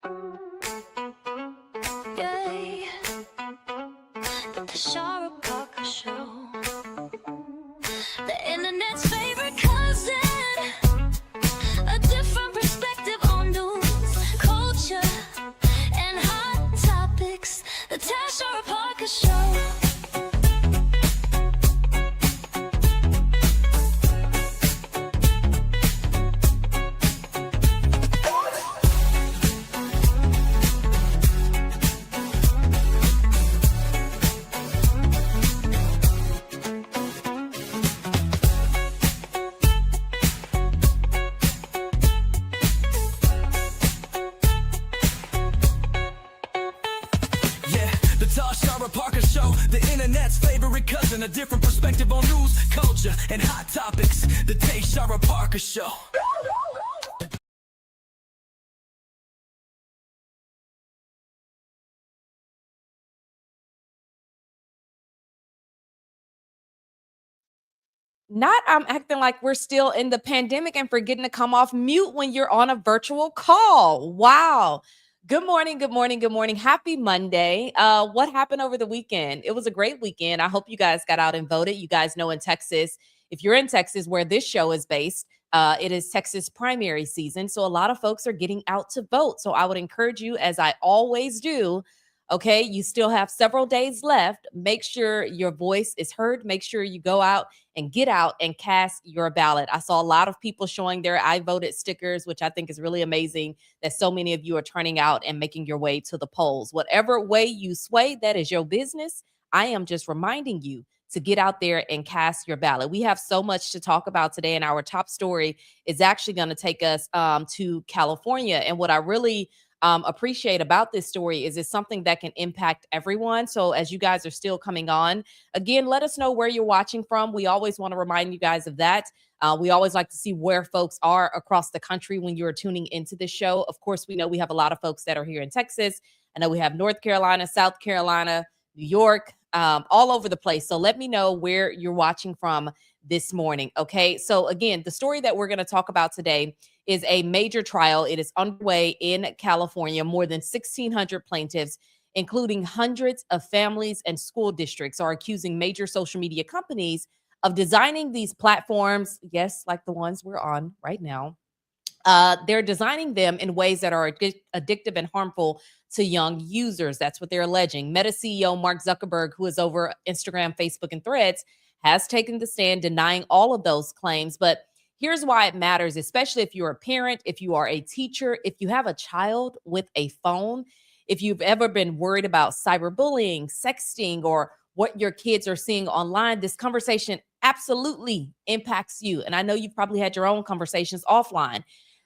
Yay. The Tashara Parker Show. The internet's favorite cousin. A different perspective on news, culture, and hot topics. The Tashara Parker Show. Parker Show, the internet's favorite cousin, a different perspective on news, culture, and hot topics. The Tashara Parker Show. Not acting like we're still in the pandemic and forgetting to come off mute when you're on a virtual call. Wow. Good morning, good morning, good morning. Happy Monday. What happened over the weekend? It was a great weekend. I hope you guys got out and voted. You guys know in Texas, if you're in Texas where this show is based, it is Texas primary season. So a lot of folks are getting out to vote. So I would encourage you, as I always do, okay, you still have several days left. Make sure your voice is heard. Make sure you go out and get out and cast your ballot. I saw a lot of people showing their I voted stickers, which I think is really amazing that so many of you are turning out and making your way to the polls. Whatever way you sway, that is your business. I am just reminding you to get out there and cast your ballot. We have so much to talk about today, and our top story is actually going to take us to California. And what I really appreciate about this story is it's something that can impact everyone. So as you guys are still coming on, again, let us know where you're watching from. We always want to remind you guys of that. We always like to see where folks are across the country when you're tuning into this show. Of course, we know we have a lot of folks that are here in Texas. I know we have North Carolina, South Carolina, New York, all over the place. So let me know where you're watching from this morning. Okay. So again, the story that we're going to talk about today is a major trial. It is underway in California. More than 1,600 plaintiffs, including hundreds of families and school districts, are accusing major social media companies of designing these platforms, yes, like the ones we're on right now. They're designing them in ways that are addictive and harmful to young users. That's what they're alleging. Meta CEO Mark Zuckerberg, who is over Instagram, Facebook, and Threads, has taken the stand denying all of those claims. But here's why it matters, especially if you're a parent, if you are a teacher, if you have a child with a phone, if you've ever been worried about cyberbullying, sexting, or what your kids are seeing online, this conversation absolutely impacts you. And I know you've probably had your own conversations offline,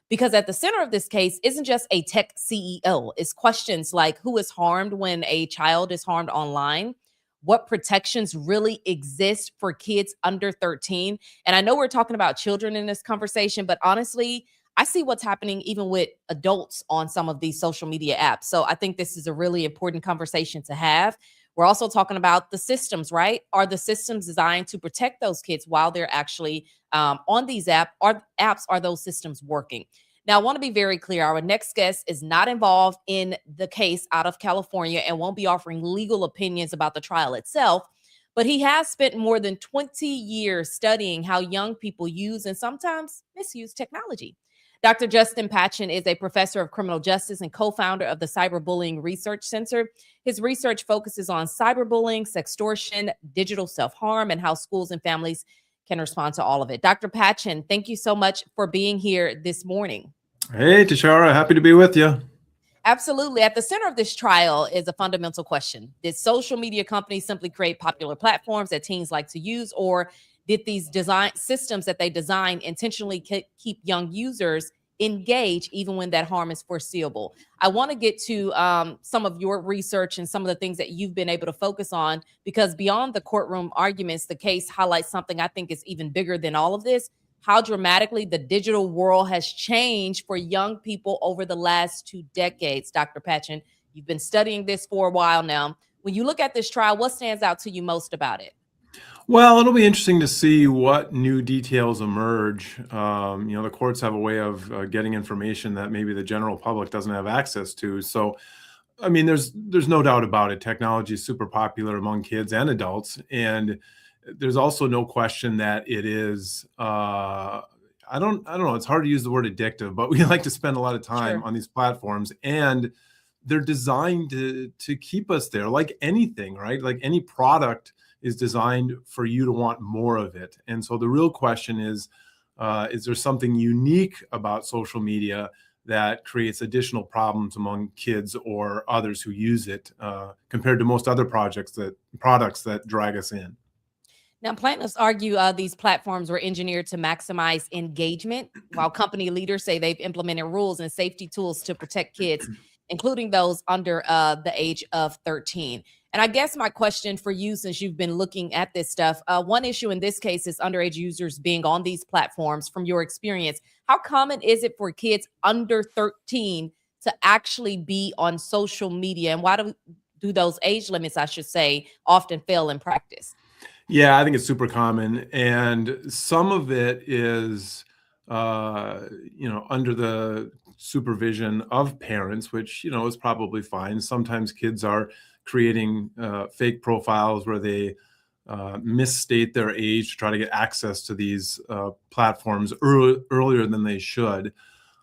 because at the center of this case isn't just a tech CEO. It's questions like who is harmed when a child is harmed online, what protections really exist for kids under 13. And I know we're talking about children in this conversation, but honestly, I see what's happening even with adults on some of these social media apps. So I think this is a really important conversation to have. We're also talking about the systems, right? Are the systems designed to protect those kids while they're actually on these apps? Are those systems working? Now, I want to be very clear. Our next guest is not involved in the case out of California and won't be offering legal opinions about the trial itself, but he has spent more than 20 years studying how young people use and sometimes misuse technology. Dr. Justin Patchen is a professor of criminal justice and co-founder of the Cyberbullying Research Center. His research focuses on cyberbullying, sextortion, digital self-harm, and how schools and families can respond to all of it. Dr. Patchen, thank you so much for being here this morning. Hey, Tashara, happy to be with you. Absolutely. At the center of this trial is a fundamental question. Did social media companies simply create popular platforms that teens like to use, or did these design systems that they design intentionally keep young users engaged even when that harm is foreseeable? I want to get to some of your research and some of the things that you've been able to focus on, because beyond the courtroom arguments, the case highlights something I think is even bigger than all of this: how dramatically the digital world has changed for young people over the last 2 decades. Dr. Patchen, you've been studying this for a while now. When you look at this trial, what stands out to you most about it? Well, it'll be interesting to see what new details emerge. The courts have a way of getting information that maybe the general public doesn't have access to. So, I mean, there's no doubt about it. Technology is super popular among kids and adults, and there's also no question that it is. I don't know. It's hard to use the word addictive, but we like to spend a lot of time Sure. on these platforms, and they're designed to keep us there. Like anything, right? Like any product is designed for you to want more of it. And so the real question is there something unique about social media that creates additional problems among kids or others who use it compared to most other products that drag us in? Now, planners argue these platforms were engineered to maximize engagement, while company leaders say they've implemented rules and safety tools to protect kids, including those under the age of 13. And I guess my question for you, since you've been looking at this stuff, one issue in this case is underage users being on these platforms. From your experience, how common is it for kids under 13 to actually be on social media? And why do those age limits, I should say, often fail in practice? Yeah, I think it's super common, and some of it is, under the supervision of parents, which is probably fine. Sometimes kids are creating fake profiles where they misstate their age to try to get access to these platforms earlier than they should.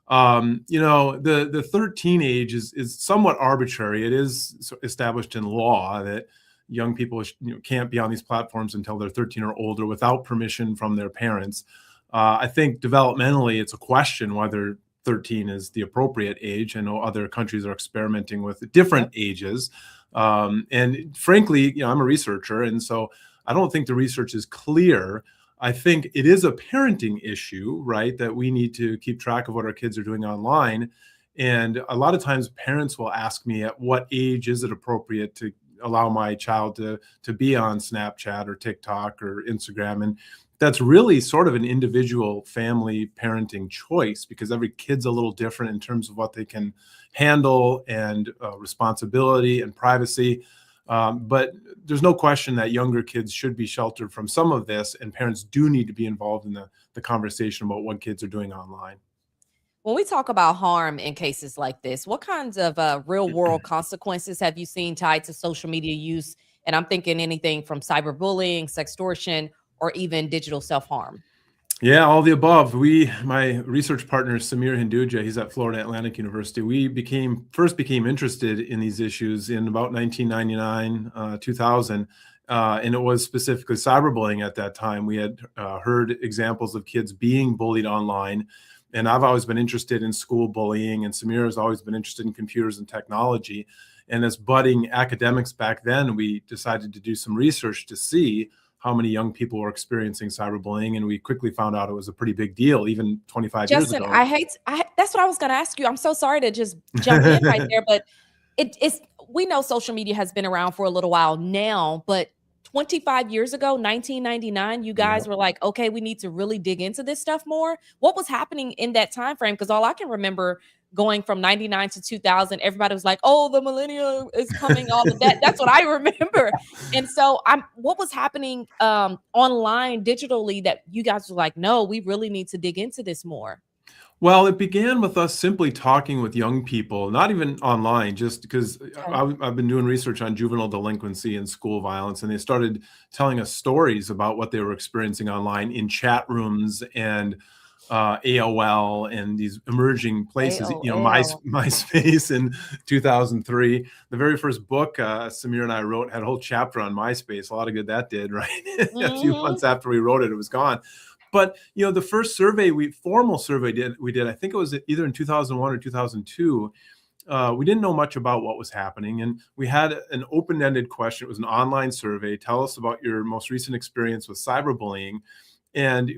The 13 age is somewhat arbitrary. It is established in law that young people can't be on these platforms until they're 13 or older without permission from their parents. I think developmentally, it's a question whether 13 is the appropriate age. I know other countries are experimenting with different ages. And frankly, I'm a researcher, and so I don't think the research is clear. I think it is a parenting issue, right? That we need to keep track of what our kids are doing online. And a lot of times parents will ask me, at what age is it appropriate to allow my child to be on Snapchat or TikTok or Instagram? And that's really sort of an individual family parenting choice, because every kid's a little different in terms of what they can handle and responsibility and privacy. But there's no question that younger kids should be sheltered from some of this, and parents do need to be involved in the conversation about what kids are doing online. When we talk about harm in cases like this, what kinds of real world consequences have you seen tied to social media use? And I'm thinking anything from cyberbullying, sextortion, or even digital self harm. Yeah, all the above. My research partner, Samir Hinduja, he's at Florida Atlantic University. We first became interested in these issues in about 1999, 2000. And it was specifically cyberbullying at that time. We had heard examples of kids being bullied online. And I've always been interested in school bullying, and Samir has always been interested in computers and technology. And as budding academics back then, we decided to do some research to see how many young people were experiencing cyberbullying, and we quickly found out it was a pretty big deal, even 25 years Justin, ago. that's what I was going to ask you. I'm so sorry to just jump in right there, but it's, we know social media has been around for a little while now, but 25 years ago, 1999, you Yeah. guys were like, okay, we need to really dig into this stuff more. What was happening in that time frame? Because all I can remember going from 99 to 2000, everybody was like, oh, the millennium is coming, all of that. That's what I remember. And so what was happening online digitally that you guys were like, no, we really need to dig into this more? Well, it began with us simply talking with young people, not even online, just because Okay. I've been doing research on juvenile delinquency and school violence, and they started telling us stories about what they were experiencing online in chat rooms and AOL and these emerging places, AOL. MySpace in 2003. The very first book Samir and I wrote had a whole chapter on MySpace. A lot of good that did, right? A few Mhm. months after we wrote it, it was gone. But the first formal survey we did, I think it was either in 2001 or 2002. We didn't know much about what was happening, and we had an open-ended question. It was an online survey. Tell us about your most recent experience with cyberbullying. And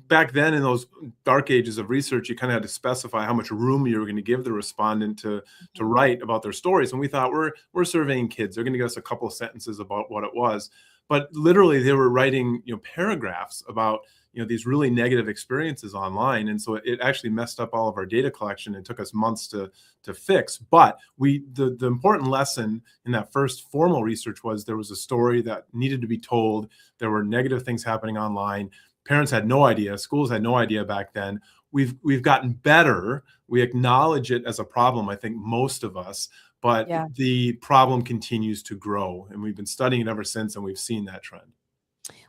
back then, in those dark ages of research, you kind of had to specify how much room you were going to give the respondent to write about their stories. And we thought, we're surveying kids; they're going to give us a couple of sentences about what it was. but literally they were writing, paragraphs about, these really negative experiences online. And so it actually messed up all of our data collection and took us months to fix. But the important lesson in that first formal research was there was a story that needed to be told. There were negative things happening online. Parents had no idea. Schools had no idea back then. We've gotten better. We acknowledge it as a problem, I think most of us, but Yeah. the problem continues to grow. And we've been studying it ever since, and we've seen that trend.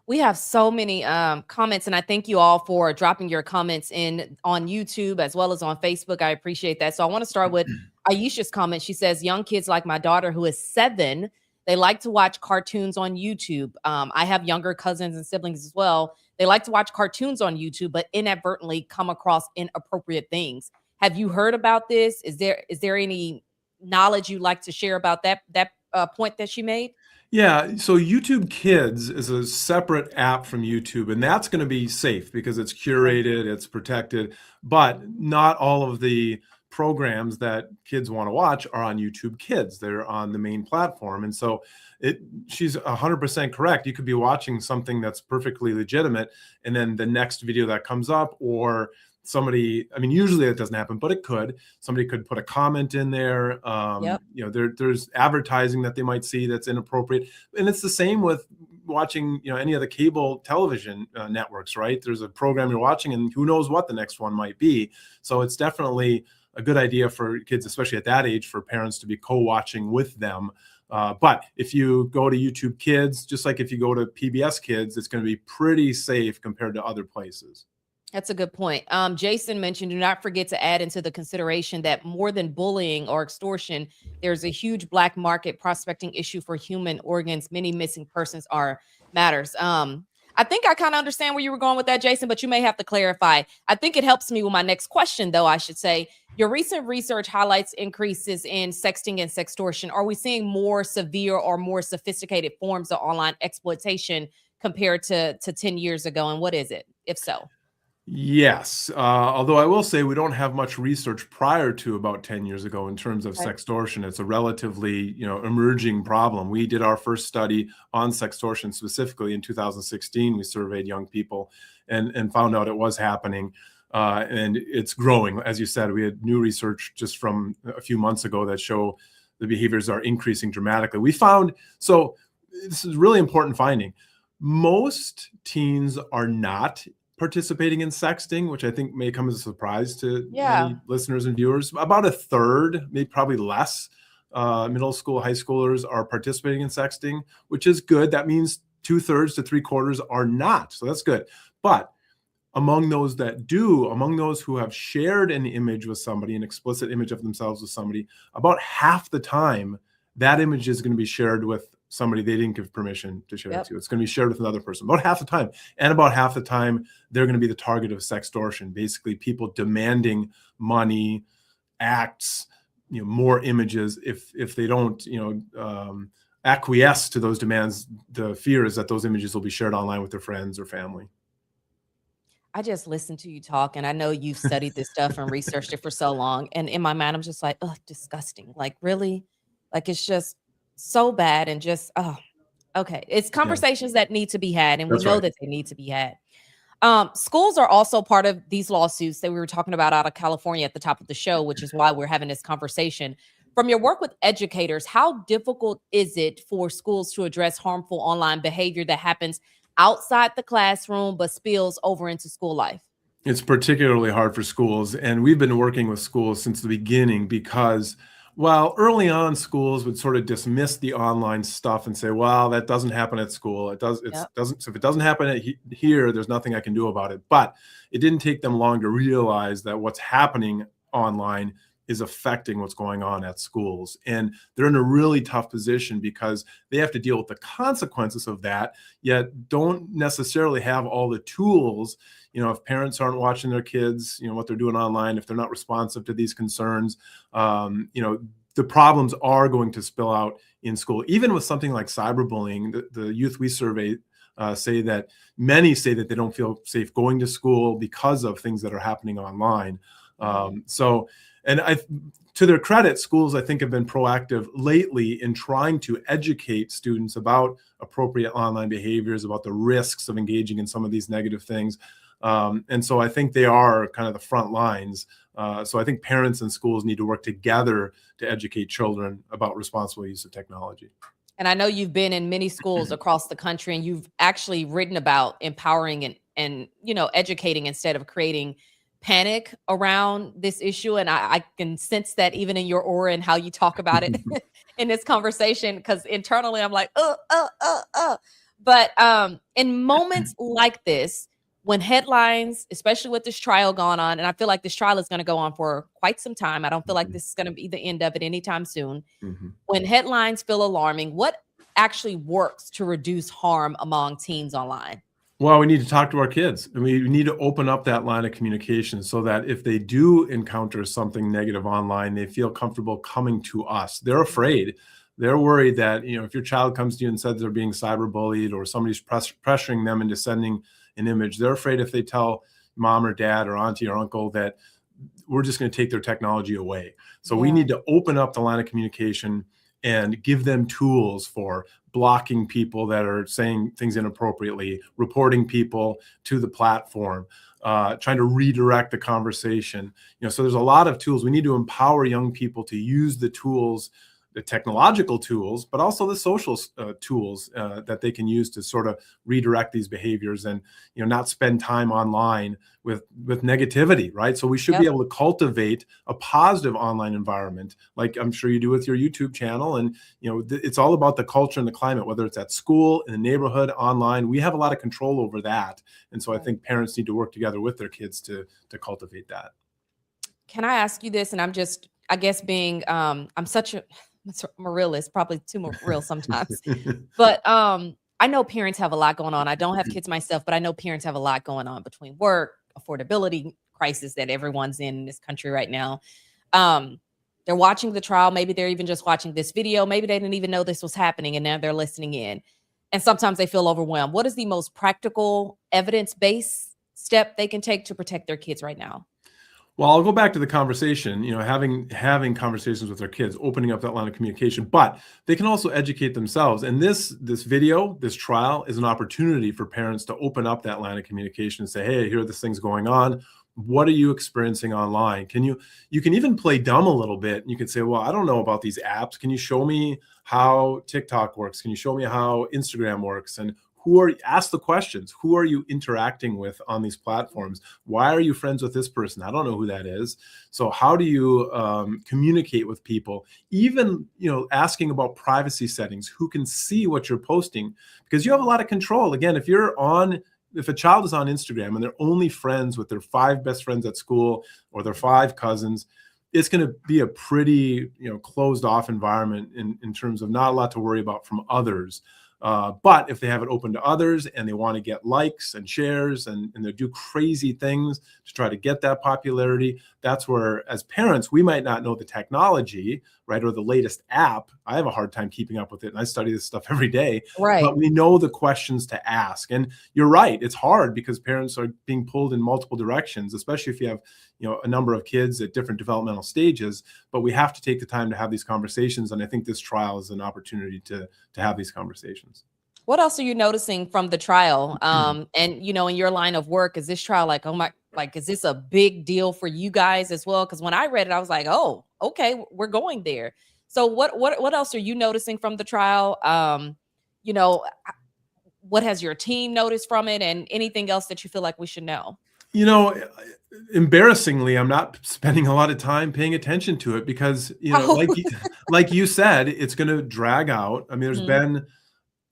We have so many comments, and I thank you all for dropping your comments in on YouTube as well as on Facebook. I appreciate that. So I want to start with Aisha's comment. She says, young kids like my daughter, who is 7, they like to watch cartoons on YouTube. I have younger cousins and siblings as well. They like to watch cartoons on YouTube, but inadvertently come across inappropriate things. Have you heard about this? Is there any knowledge you'd like to share about that point that she made? Yeah, so YouTube Kids is a separate app from YouTube, and that's going to be safe because it's curated, it's protected, but not all of the programs that kids want to watch are on YouTube Kids. They're on the main platform. And so she's 100% correct. You could be watching something that's perfectly legitimate, and then the next video that comes up, or somebody, I mean, usually it doesn't happen, but it could. Somebody could put a comment in there. Yep. There's advertising that they might see that's inappropriate. And it's the same with watching, any of the cable television networks, right? There's a program you're watching, and who knows what the next one might be. So it's definitely a good idea for kids, especially at that age, for parents to be co-watching with them. But if you go to YouTube Kids, just like if you go to PBS Kids, it's going to be pretty safe compared to other places. That's a good point. Jason mentioned, do not forget to add into the consideration that more than bullying or extortion, there's a huge black market prospecting issue for human organs. Many missing persons matters. I think I kind of understand where you were going with that, Jason, but you may have to clarify. I think it helps me with my next question, though, I should say. Your recent research highlights increases in sexting and sextortion. Are we seeing more severe or more sophisticated forms of online exploitation compared to 10 years ago? And what is it, if so? Yes, although I will say we don't have much research prior to about 10 years ago in terms of Okay. sextortion. It's a relatively, emerging problem. We did our first study on sextortion specifically in 2016. We surveyed young people and found out it was happening, and it's growing. As you said, we had new research just from a few months ago that show the behaviors are increasing dramatically. We found, so this is really important finding, most teens are not participating in sexting, which I think may come as a surprise to many listeners and viewers. About a third, maybe probably less, middle school, high schoolers are participating in sexting, which is good. That means 2/3 to 3/4 are not. So that's good. But among those that do, among those who have shared an image with somebody, an explicit image of themselves with somebody, about half the time that image is going to be shared with somebody they didn't give permission to share it to. It's going to be shared with another person about half the time. And about half the time, they're going to be the target of sextortion, basically people demanding money, acts, more images. If they don't, acquiesce to those demands, the fear is that those images will be shared online with their friends or family. I just listened to you talk, and I know you've studied this stuff and researched it for so long. And in my mind, I'm just like, oh, disgusting. Like, really? Like, it's just so bad and just, oh, okay. It's conversations that need to be had, and we know that they need to be had. Schools are also part of these lawsuits that we were talking about out of California at the top of the show, which is why we're having this conversation. From your work with educators, how difficult is it for schools to address harmful online behavior that happens outside the classroom but spills over into school life? It's particularly hard for schools, and we've been working with schools since the beginning because while early on schools would sort of dismiss the online stuff and say, well, that doesn't happen at school. Doesn't. So if it doesn't happen here, there's nothing I can do about it. But it didn't take them long to realize that what's happening online is affecting what's going on at schools. And they're in a really tough position because they have to deal with the consequences of that, yet don't necessarily have all the tools. If parents aren't watching their kids, what they're doing online, if they're not responsive to these concerns, the problems are going to spill out in school. Even with something like cyberbullying, the youth we survey many say that they don't feel safe going to school because of things that are happening online. So And to their credit, schools, I think, have been proactive lately in trying to educate students about appropriate online behaviors, about the risks of engaging in some of these negative things. And so I think they are kind of the front lines. So I think parents and schools need to work together to educate children about responsible use of technology. And I know you've been in many schools across the country, and you've actually written about empowering and educating instead of creating panic around this issue. And I can sense that even in your aura and how you talk about it in this conversation, because internally I'm like, But in moments like this, when headlines, especially with this trial going on, and I feel like this trial is going to go on for quite some time. I don't feel like this is going to be the end of it anytime soon. When headlines feel alarming, what actually works to reduce harm among teens online? Well, we need to talk to our kids, and we need to open up that line of communication so that if they do encounter something negative online, they feel comfortable coming to us. They're afraid. They're worried that, if your child comes to you and says they're being cyberbullied or somebody's pressuring them into sending an image, they're afraid if they tell mom or dad or auntie or uncle that we're just going to take their technology away. So we need to open up the line of communication and give them tools for blocking people that are saying things inappropriately, reporting people to the platform, trying to redirect the conversation. So there's a lot of tools. We need to empower young people to use the tools, the technological tools, but also the social tools that they can use to sort of redirect these behaviors and, not spend time online with negativity, right? So we should be able to cultivate a positive online environment, like I'm sure you do with your YouTube channel. And, it's all about the culture and the climate, whether it's at school, in the neighborhood, online. We have a lot of control over that. And so I think parents need to work together with their kids to cultivate that. Can I ask you this? And I'm just, I guess being, I'm a realist, probably too real sometimes. But I know parents have a lot going on. I don't have kids myself, but I know parents have a lot going on between work, affordability crisis that everyone's in this country right now. They're watching the trial. Maybe they're even just watching this video. Maybe they didn't even know this was happening, and now they're listening in. And sometimes they feel overwhelmed. What is the most practical, evidence-based step they can take to protect their kids right now? Well, I'll go back to the conversation, having conversations with their kids, opening up that line of communication, but they can also educate themselves. And this video, this trial is an opportunity for parents to open up that line of communication and say, hey, here are the things going on. What are you experiencing online? You can even play dumb a little bit. You can say, well, I don't know about these apps. Can you show me how TikTok works? Can you show me how Instagram works? And ask the questions. Who are you interacting with on these platforms? Why are you friends with this person? I don't know who that is. So how do you communicate with people? Even, asking about privacy settings, who can see what you're posting, because you have a lot of control. Again, if a child is on Instagram and they're only friends with their 5 best friends at school or their 5 cousins, it's going to be a pretty, closed off environment in terms of not a lot to worry about from others. But if they have it open to others and they want to get likes and shares and they do crazy things to try to get that popularity, that's where, as parents, we might not know the technology, right, or the latest app. I have a hard time keeping up with it, and I study this stuff every day. Right. But we know the questions to ask. And you're right, it's hard because parents are being pulled in multiple directions, especially if you have a number of kids at different developmental stages. But we have to take the time to have these conversations, and I think this trial is an opportunity to have these conversations. What else are you noticing from the trial? And in your line of work, is this trial is this a big deal for you guys as well? Because when I read it, I was like, oh, okay, we're going there. So what else are you noticing from the trial? What has your team noticed from it, and anything else that you feel like we should know? Embarrassingly, I'm not spending a lot of time paying attention to it because, like you said, it's going to drag out. I mean, there's been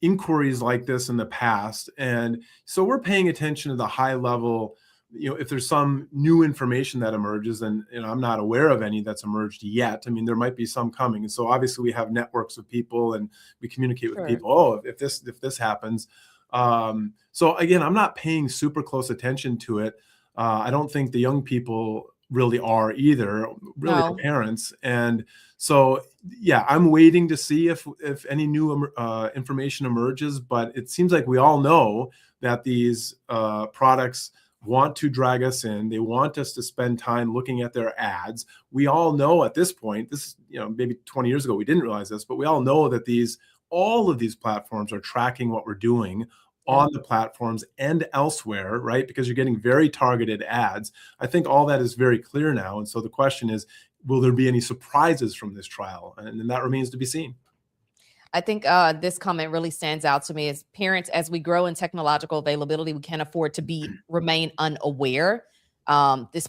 inquiries like this in the past. And so we're paying attention to the high level, if there's some new information that emerges, and I'm not aware of any that's emerged yet. I mean, there might be some coming. And so obviously we have networks of people and we communicate with people. Oh, if this happens. So again, I'm not paying super close attention to it. I don't think the young people really are either, really the parents. And so, yeah, I'm waiting to see if any new information emerges, but it seems like we all know that these products want to drag us in. They want us to spend time looking at their ads. We all know at this point, this, maybe 20 years ago, we didn't realize this, but we all know that all of these platforms are tracking what we're doing on the platforms and elsewhere, right? Because you're getting very targeted ads. I think all that is very clear now. And so the question is, will there be any surprises from this trial? And that remains to be seen. I think this comment really stands out to me. As parents, as we grow in technological availability, we can't afford to remain unaware. This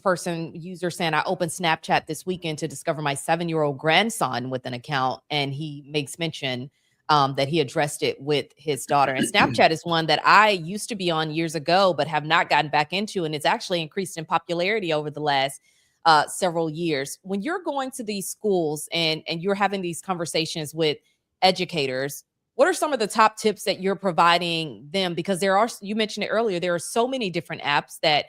user saying, I opened Snapchat this weekend to discover my 7-year-old grandson with an account, and he makes mention that he addressed it with his daughter. And Snapchat is one that I used to be on years ago, but have not gotten back into. And it's actually increased in popularity over the last several years. When you're going to these schools and you're having these conversations with educators, what are some of the top tips that you're providing them? Because you mentioned it earlier, there are so many different apps that,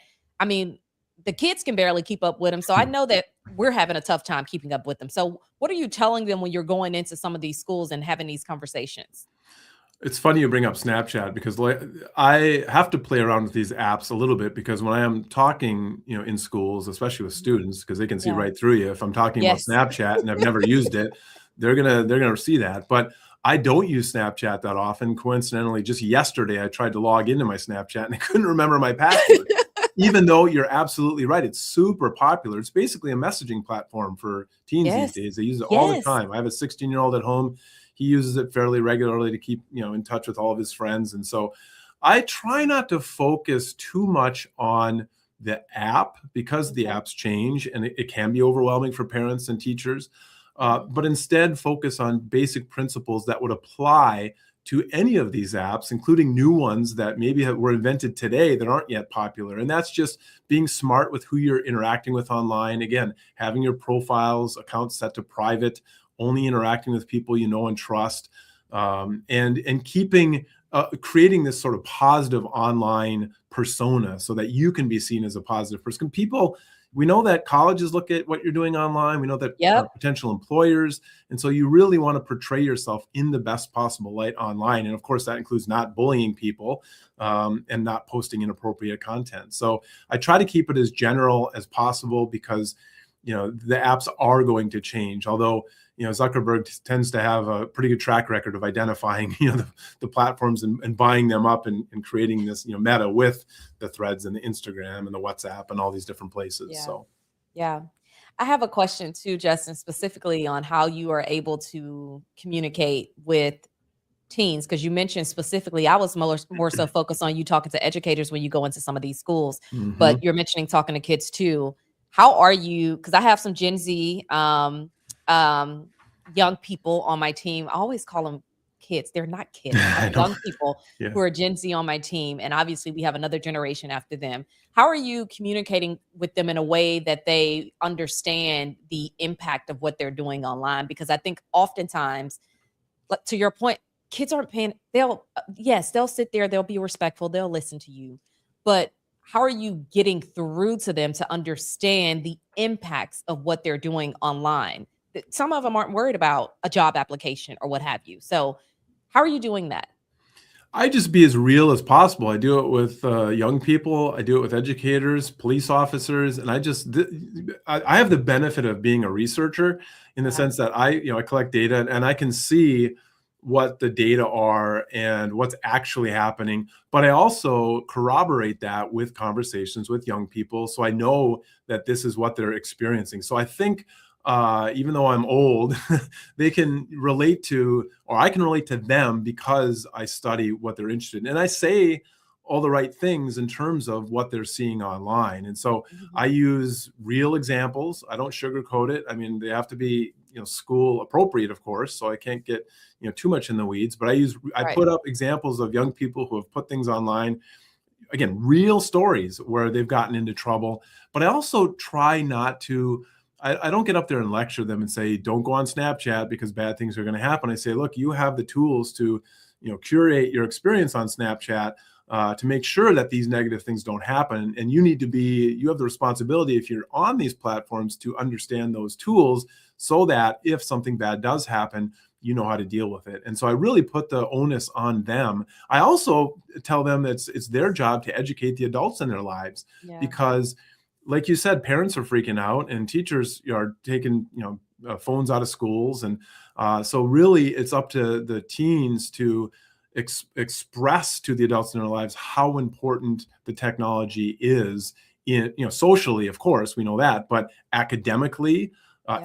the kids can barely keep up with them. So I know that we're having a tough time keeping up with them. So what are you telling them when you're going into some of these schools and having these conversations? It's funny you bring up Snapchat, because I have to play around with these apps a little bit, because when I am talking, in schools, especially with students, because they can see right through you. If I'm talking about Snapchat and I've never used it, they're gonna see that. But I don't use Snapchat that often. Coincidentally, just yesterday, I tried to log into my Snapchat and I couldn't remember my password. Even though you're absolutely right, it's super popular. It's basically a messaging platform for teens these days. They use it all the time. I have a 16-year-old at home. He uses it fairly regularly to keep, in touch with all of his friends. And so I try not to focus too much on the app, because the apps change and it can be overwhelming for parents and teachers. But instead focus on basic principles that would apply to any of these apps, including new ones that maybe were invented today that aren't yet popular. And that's just being smart with who you're interacting with online. Again, having your profiles, accounts set to private, only interacting with people you know and trust, and creating this sort of positive online persona so that you can be seen as a positive person. We know that colleges look at what you're doing online. We know that potential employers. And so you really want to portray yourself in the best possible light online. And of course, that includes not bullying people and not posting inappropriate content. So I try to keep it as general as possible, because the apps are going to change. Although, Zuckerberg tends to have a pretty good track record of identifying, the platforms and buying them up and creating this, Meta with the Threads and the Instagram and the WhatsApp and all these different places. Yeah. I have a question too, Justin, specifically on how you are able to communicate with teens, because you mentioned specifically, I was more so focused on you talking to educators when you go into some of these schools, but you're mentioning talking to kids too. How are you? Because I have some Gen Z young people on my team. I always call them kids. They're not kids. Young people who are Gen Z on my team. And obviously we have another generation after them. How are you communicating with them in a way that they understand the impact of what they're doing online? Because I think oftentimes, to your point, kids aren't paying. They'll sit there. They'll be respectful. They'll listen to you. But how are you getting through to them to understand the impacts of what they're doing online? Some of them aren't worried about a job application or what have you. So how are you doing that? I just be as real as possible. I do it with young people. I do it with educators, police officers. And I have the benefit of being a researcher in the sense that I collect data and I can see what the data are and what's actually happening. But I also corroborate that with conversations with young people. So I know that this is what they're experiencing. So I think even though I'm old, they can relate to, or I can relate to them, because I study what they're interested in. And I say all the right things in terms of what they're seeing online. And so I use real examples. I don't sugarcoat it. I mean, they have to be, school appropriate, of course. So I can't get, too much in the weeds, but I put up examples of young people who have put things online. Again, real stories where they've gotten into trouble, but I also try not to, I don't get up there and lecture them and say, don't go on Snapchat because bad things are going to happen. I say, look, you have the tools to, curate your experience on Snapchat to make sure that these negative things don't happen. And you have the responsibility, if you're on these platforms, to understand those tools so that if something bad does happen, you know how to deal with it. And so I really put the onus on them. I also tell them it's their job to educate the adults in their lives, because like you said, parents are freaking out and teachers are taking, phones out of schools. And so really it's up to the teens to express to the adults in their lives how important the technology is in, socially, of course, we know that, but academically,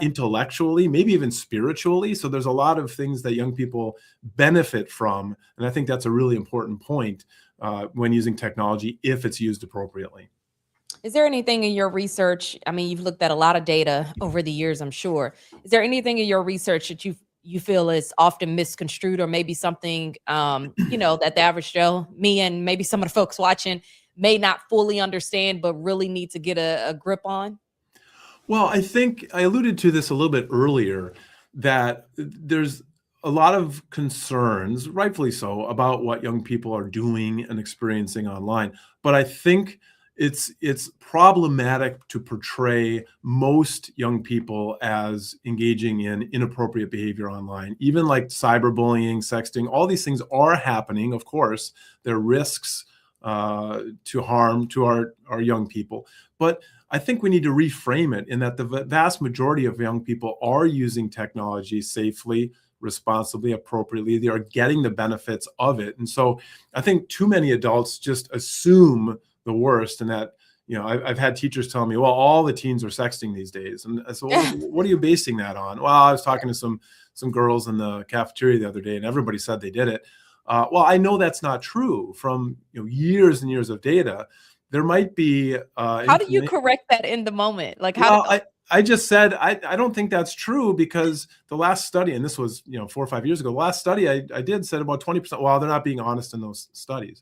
intellectually, maybe even spiritually. So there's a lot of things that young people benefit from. And I think that's a really important point when using technology, if it's used appropriately. Is there anything in your research? I mean, you've looked at a lot of data over the years, I'm sure. Is there anything in your research that you feel is often misconstrued, or maybe something, that the average Joe, me and maybe some of the folks watching may not fully understand, but really need to get a grip on? Well, I think I alluded to this a little bit earlier, that there's a lot of concerns, rightfully so, about what young people are doing and experiencing online. But I think it's problematic to portray most young people as engaging in inappropriate behavior online. Even like cyberbullying, sexting, all these things are happening. Of course, there are risks to harm to our young people. But I think we need to reframe it in that the vast majority of young people are using technology safely, responsibly, appropriately. They are getting the benefits of it. And so I think too many adults just assume the worst, and that, I've had teachers tell me, well, all the teens are sexting these days. And so what are you basing that on? Well, I was talking to some girls in the cafeteria the other day, and everybody said they did it. Well, I know that's not true from years and years of data. There might be. How do you correct that in the moment? Like, I just said I don't think that's true, because the last study, and this was 4 or 5 years ago, the last study I did said about 20%. Well, they're not being honest in those studies.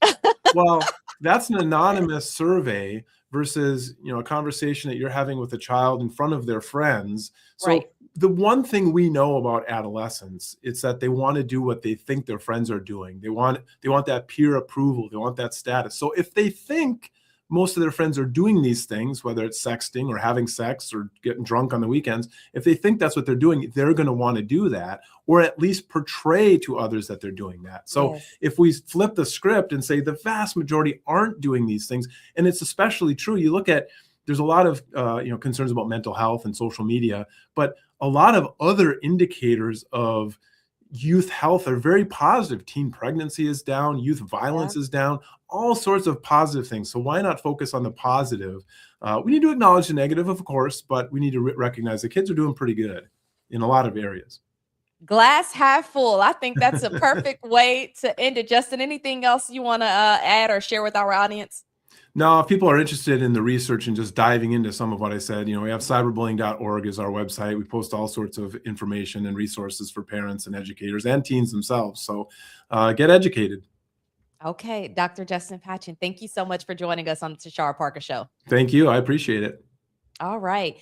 Well, that's an anonymous survey versus a conversation that you're having with a child in front of their friends. So Right. The one thing we know about adolescents, it's that they want to do what they think their friends are doing. They want that peer approval. They want that status. So if they think most of their friends are doing these things, whether it's sexting or having sex or getting drunk on the weekends, if they think that's what they're doing, they're going to want to do that, or at least portray to others that they're doing that. So if we flip the script and say the vast majority aren't doing these things, and it's especially true, you look at, there's a lot of concerns about mental health and social media, but a lot of other indicators of youth health are very positive. Teen pregnancy is down, youth violence is down, all sorts of positive things. So why not focus on the positive? We need to acknowledge the negative, of course, but we need to recognize the kids are doing pretty good in a lot of areas. Glass half full. I think that's a perfect way to end it. Justin, anything else you want to add or share with our audience? No, if people are interested in the research and just diving into some of what I said, we have cyberbullying.org is our website. We post all sorts of information and resources for parents and educators and teens themselves. So get educated. Okay, Dr. Justin Patchen, thank you so much for joining us on the Tashara Parker Show. Thank you. I appreciate it. All right.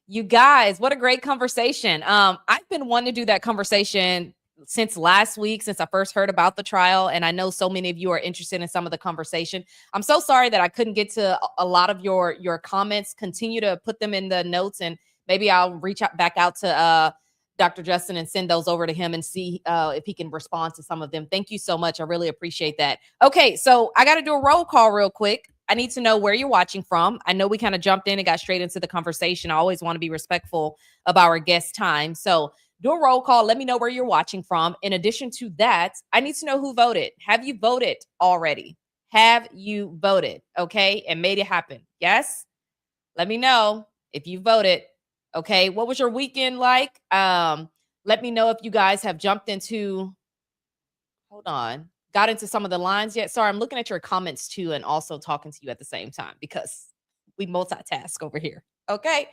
You guys, what a great conversation. I've been wanting to do that conversation since last week, since I first heard about the trial. And I know so many of you are interested in some of the conversation. I'm so sorry that I couldn't get to a lot of your comments. Continue to put them in the notes, and maybe I'll reach back out to Dr. Justin and send those over to him and see if he can respond to some of them. Thank you so much. I really appreciate that. Okay, so I got to do a roll call real quick. I need to know where you're watching from. I know we kind of jumped in and got straight into the conversation. I always want to be respectful of our guest time. So do a roll call. Let me know where you're watching from. In addition to that, I need to know who voted. Have you voted already? Have you voted? Okay, and made it happen? Yes? Let me know if you voted. Okay, what was your weekend like? Let me know if you guys have jumped into, got into some of the lines yet. Sorry, I'm looking at your comments too, and also talking to you at the same time because we multitask over here. Okay,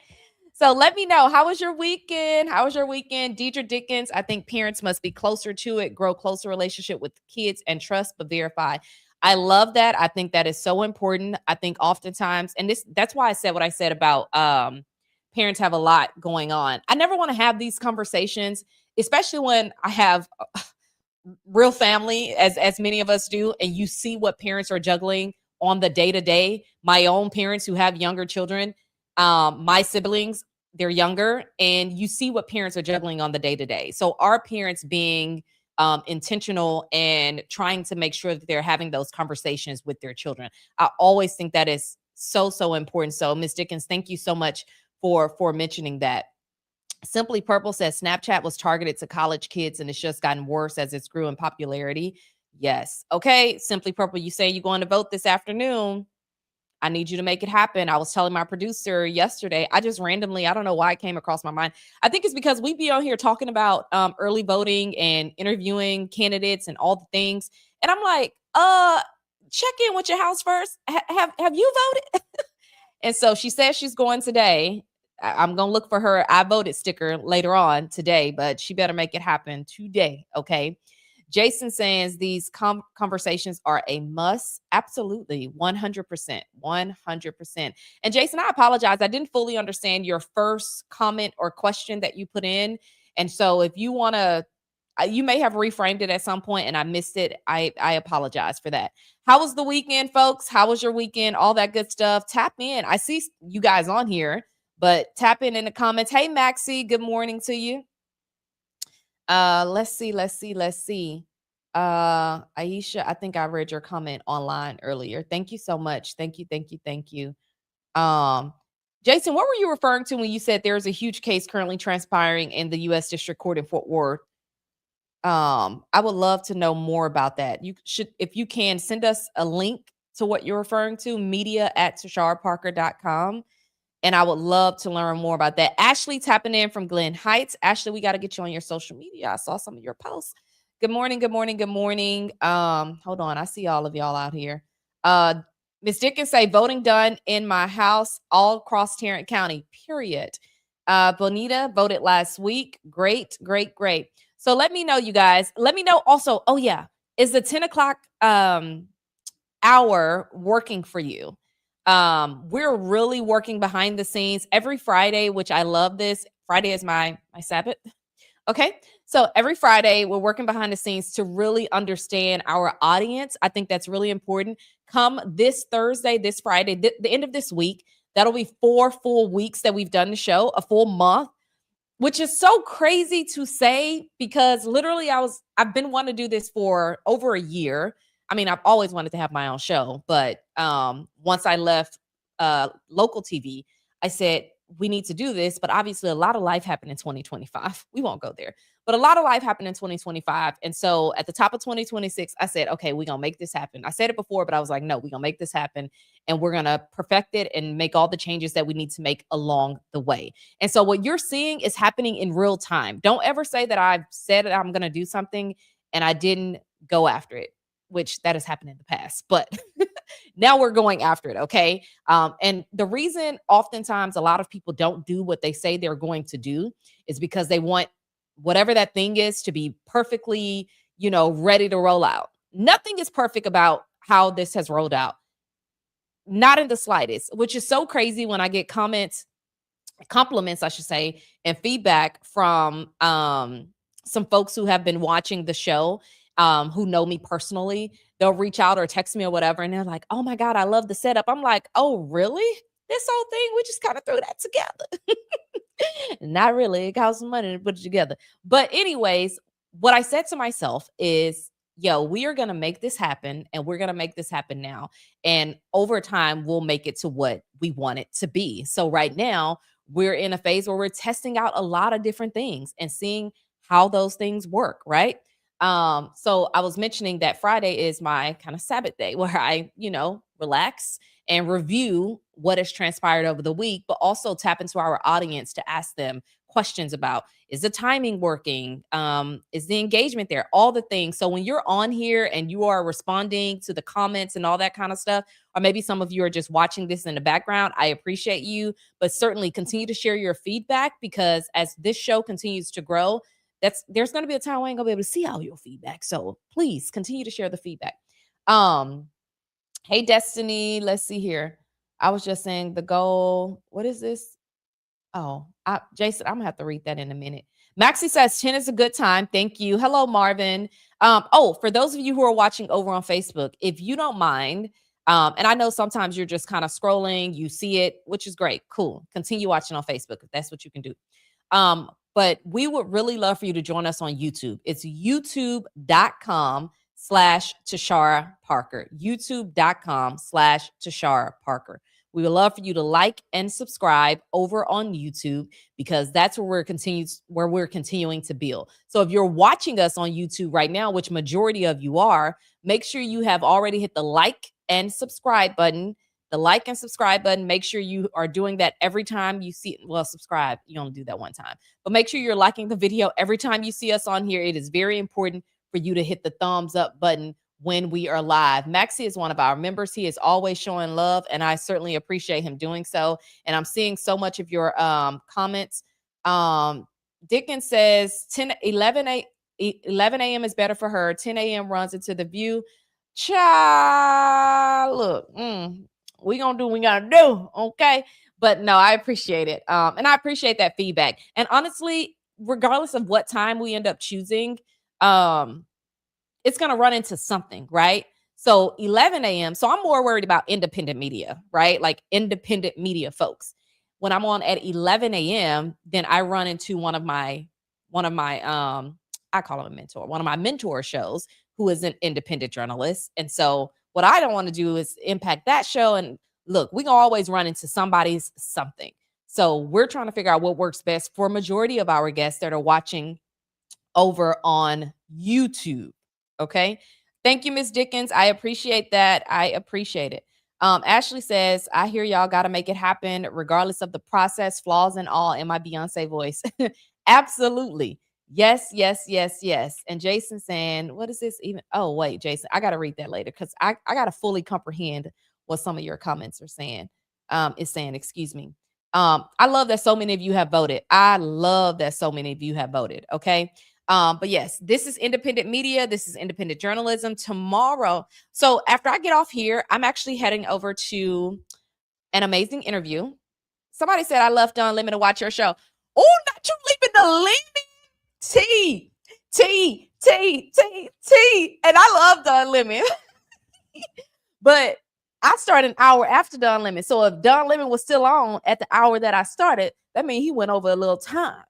so let me know, how was your weekend? How was your weekend? Deidre Dickens, I think parents must be closer to it, grow closer relationship with kids, and trust but verify. I love that. I think that is so important. I think oftentimes, and that's why I said what I said about parents have a lot going on. I never want to have these conversations, especially when I have real family, as many of us do, and you see what parents are juggling on the day-to-day. My own parents who have younger children, my siblings, they're younger, and you see what parents are juggling on the day to day. So our parents being intentional and trying to make sure that they're having those conversations with their children. I always think that is so important. So Ms. Dickens, thank you so much for mentioning that. Simply Purple says Snapchat was targeted to college kids and it's just gotten worse as it's grew in popularity. Yes. Okay. Simply Purple, you say you're going to vote this afternoon. I need you to make it happen. I was telling my producer yesterday, I just randomly, I don't know why it came across my mind. I think it's because we be on here talking about early voting and interviewing candidates and all the things. And I'm like, check in with your house first. Have you voted? And so she says she's going today. I'm going to look for her I voted sticker later on today, but she better make it happen today. Okay. Jason says these conversations are a must. Absolutely. 100%. 100%. And Jason, I apologize. I didn't fully understand your first comment or question that you put in. And so if you want to, you may have reframed it at some point and I missed it. I apologize for that. How was the weekend, folks? How was your weekend? All that good stuff. Tap in. I see you guys on here, but tap in the comments. Hey, Maxie, good morning to you. Let's see. Aisha, I think I read your comment online earlier. Thank you so much. Thank you. Jason, what were you referring to when you said there's a huge case currently transpiring in the U.S. District Court in Fort Worth? I would love to know more about that. You should, if you can, send us a link to what you're referring to, media@tasharparker.com. And I would love to learn more about that. Ashley tapping in from Glen Heights. Ashley, we got to get you on your social media. I saw some of your posts. Good morning. Hold on. I see all of y'all out here. Ms. Dickens say voting done in my house all across Tarrant County, period. Bonita voted last week. Great. So let me know, you guys. Let me know also. Oh yeah. Is the 10 o'clock hour working for you? We're really working behind the scenes every Friday, which I love this. Friday is my Sabbath. Okay. So every Friday we're working behind the scenes to really understand our audience. I think that's really important. Come this Thursday, this Friday, the end of this week, that'll be 4 full weeks that we've done the show, a full month, which is so crazy to say because literally I've been wanting to do this for over a year. I mean, I've always wanted to have my own show, but once I left local TV, I said, we need to do this, but obviously a lot of life happened in 2025. We won't go there, but a lot of life happened in 2025. And so at the top of 2026, I said, okay, we're going to make this happen. I said it before, but I was like, no, we're going to make this happen and we're going to perfect it and make all the changes that we need to make along the way. And so what you're seeing is happening in real time. Don't ever say that I've said that I'm going to do something and I didn't go after it, which that has happened in the past, but now we're going after it. Okay. And the reason oftentimes a lot of people don't do what they say they're going to do is because they want whatever that thing is to be perfectly, ready to roll out. Nothing is perfect about how this has rolled out. Not in the slightest, which is so crazy when I get compliments, I should say, and feedback from some folks who have been watching the show, who know me personally. They'll reach out or text me or whatever. And they're like, oh my God, I love the setup. I'm like, oh, really? This whole thing, we just kind of threw that together. Not really. It costs some money to put it together. But anyways, what I said to myself is, we are going to make this happen and we're going to make this happen now. And over time, we'll make it to what we want it to be. So right now, we're in a phase where we're testing out a lot of different things and seeing how those things work, right? So I was mentioning that Friday is my kind of Sabbath day where I, relax and review what has transpired over the week, but also tap into our audience to ask them questions about, is the timing working? Is the engagement there? All the things. So when you're on here and you are responding to the comments and all that kind of stuff, or maybe some of you are just watching this in the background, I appreciate you, but certainly continue to share your feedback because as this show continues to grow, there's going to be a time I ain't gonna be able to see all your feedback. So please continue to share the feedback. Hey, Destiny, let's see here. I was just saying the goal. What is this? Oh, Jason, I'm gonna have to read that in a minute. Maxie says 10 is a good time. Thank you. Hello, Marvin. For those of you who are watching over on Facebook, if you don't mind, And I know sometimes you're just kind of scrolling, you see it, which is great. Cool. Continue watching on Facebook if that's what you can do. But we would really love for you to join us on YouTube. It's youtube.com/Tashara Parker. youtube.com/Tashara Parker. We would love for you to like and subscribe over on YouTube because that's where we're continuing to build. So if you're watching us on YouTube right now, which majority of you are, make sure you have already hit the like and subscribe button. The like and subscribe button. Make sure you are doing that every time you see it. Well, subscribe. You only do that one time, but make sure you're liking the video every time you see us on here. It is very important for you to hit the thumbs up button when we are live. Maxie is one of our members. He is always showing love, and I certainly appreciate him doing so. And I'm seeing so much of your comments. Dickens says 11 a.m. is better for her. 10 a.m. runs into the view. Child, look, we gonna do what we gotta do, okay? But no, I appreciate it. And I appreciate that feedback. And honestly, regardless of what time we end up choosing, it's gonna run into something, right? So 11 a.m. So I'm more worried about independent media, right? Like independent media folks. When I'm on at 11 a.m., then I run into one of my I call him a mentor, one of my mentor shows, who is an independent journalist. And so what I don't want to do is impact that show. And look, we can always run into somebody's something. So we're trying to figure out what works best for a majority of our guests that are watching over on YouTube. Okay. Thank you, Ms. Dickens. I appreciate that. I appreciate it. Ashley says, I hear y'all got to make it happen regardless of the process, flaws and all, in my Beyonce voice. Absolutely. Yes, yes, yes, yes. And Jason saying, what is this even? Oh, wait, Jason, I got to read that later because I got to fully comprehend what some of your comments are saying. Excuse me. I love that so many of you have voted. I love that so many of you have voted. Okay. But yes, this is independent media. This is independent journalism tomorrow. So after I get off here, I'm actually heading over to an amazing interview. Somebody said I left Don Lemon to watch your show. Oh, not you leaving the Lemon. T. And I love Don Lemon. But I started an hour after Don Lemon. So if Don Lemon was still on at the hour that I started, that means he went over a little time.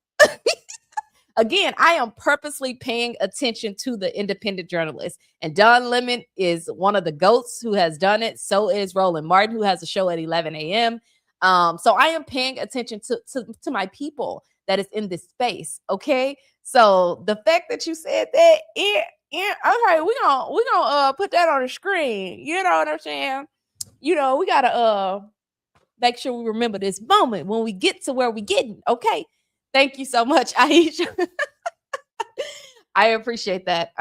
Again, I am purposely paying attention to the independent journalists. And Don Lemon is one of the GOATs who has done it. So is Roland Martin, who has a show at 11 a.m. So I am paying attention to my people that is in this space. Okay. So the fact that you said that, okay, we're gonna put that on the screen. You know what I'm saying? You know, we gotta make sure we remember this moment when we get to where we getting. Okay. Thank you so much, Aisha. I appreciate that.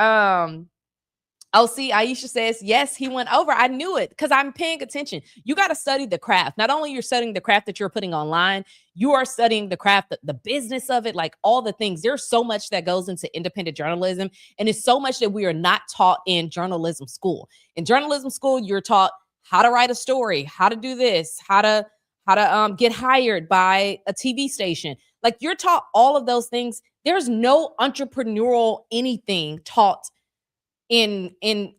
Oh, see, Aisha says, yes, he went over. I knew it because I'm paying attention. You got to study the craft. Not only you're studying the craft that you're putting online, you are studying the craft, the business of it, like all the things. There's so much that goes into independent journalism. And it's so much that we are not taught in journalism school. In journalism school, you're taught how to write a story, how to do this, how to get hired by a TV station. Like you're taught all of those things. There's no entrepreneurial anything taught in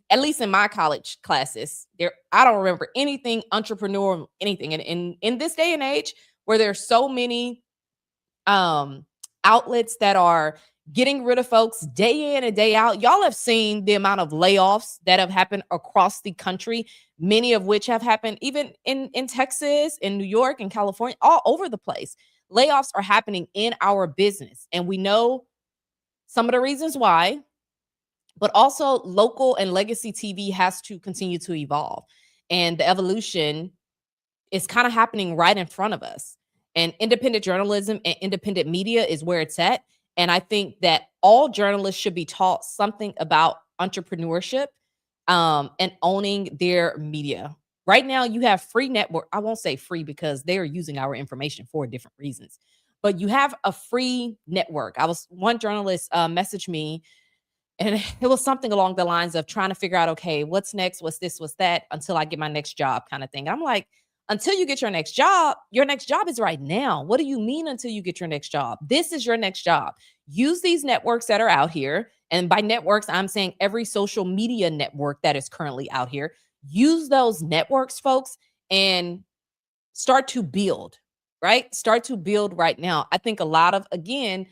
at least in my college classes. I don't remember anything entrepreneurial, anything. And in this day and age where there's so many outlets that are getting rid of folks day in and day out, y'all have seen the amount of layoffs that have happened across the country, many of which have happened even in Texas, in New York, and California, all over the place. Layoffs are happening in our business. And we know some of the reasons why, but also local and legacy TV has to continue to evolve. And the evolution is kind of happening right in front of us. And independent journalism and independent media is where it's at. And I think that all journalists should be taught something about entrepreneurship and owning their media. Right now, you have free network. I won't say free because they are using our information for different reasons. But you have a free network. One journalist messaged me, and it was something along the lines of trying to figure out, okay, what's next? What's this? What's that? Until I get my next job kind of thing. I'm like, until you get your next job is right now. What do you mean until you get your next job? This is your next job. Use these networks that are out here. And by networks, I'm saying every social media network that is currently out here. Use those networks, folks, and start to build, right? Start to build right now. I think a lot of, again,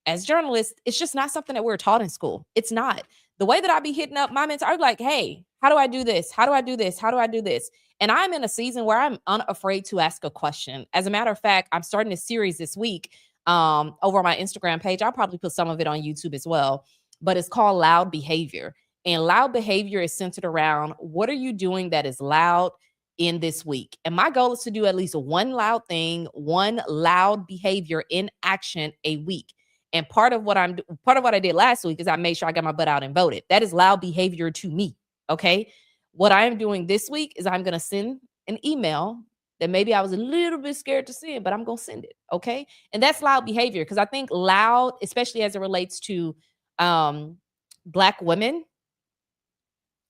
as journalists, it's just not something that we're taught in school. It's not. The way that I be hitting up my mentor, I'm like, hey, how do I do this? How do I do this? How do I do this? And I'm in a season where I'm unafraid to ask a question. As a matter of fact, I'm starting a series this week over on my Instagram page. I'll probably put some of it on YouTube as well, but it's called Loud Behavior. And loud behavior is centered around what are you doing that is loud in this week? And my goal is to do at least one loud thing, one loud behavior in action a week. And part of what I did last week is I made sure I got my butt out and voted. That is loud behavior to me. Okay. What I am doing this week is I'm going to send an email that maybe I was a little bit scared to send, but I'm going to send it. Okay. And that's loud behavior, because I think loud, especially as it relates to Black women,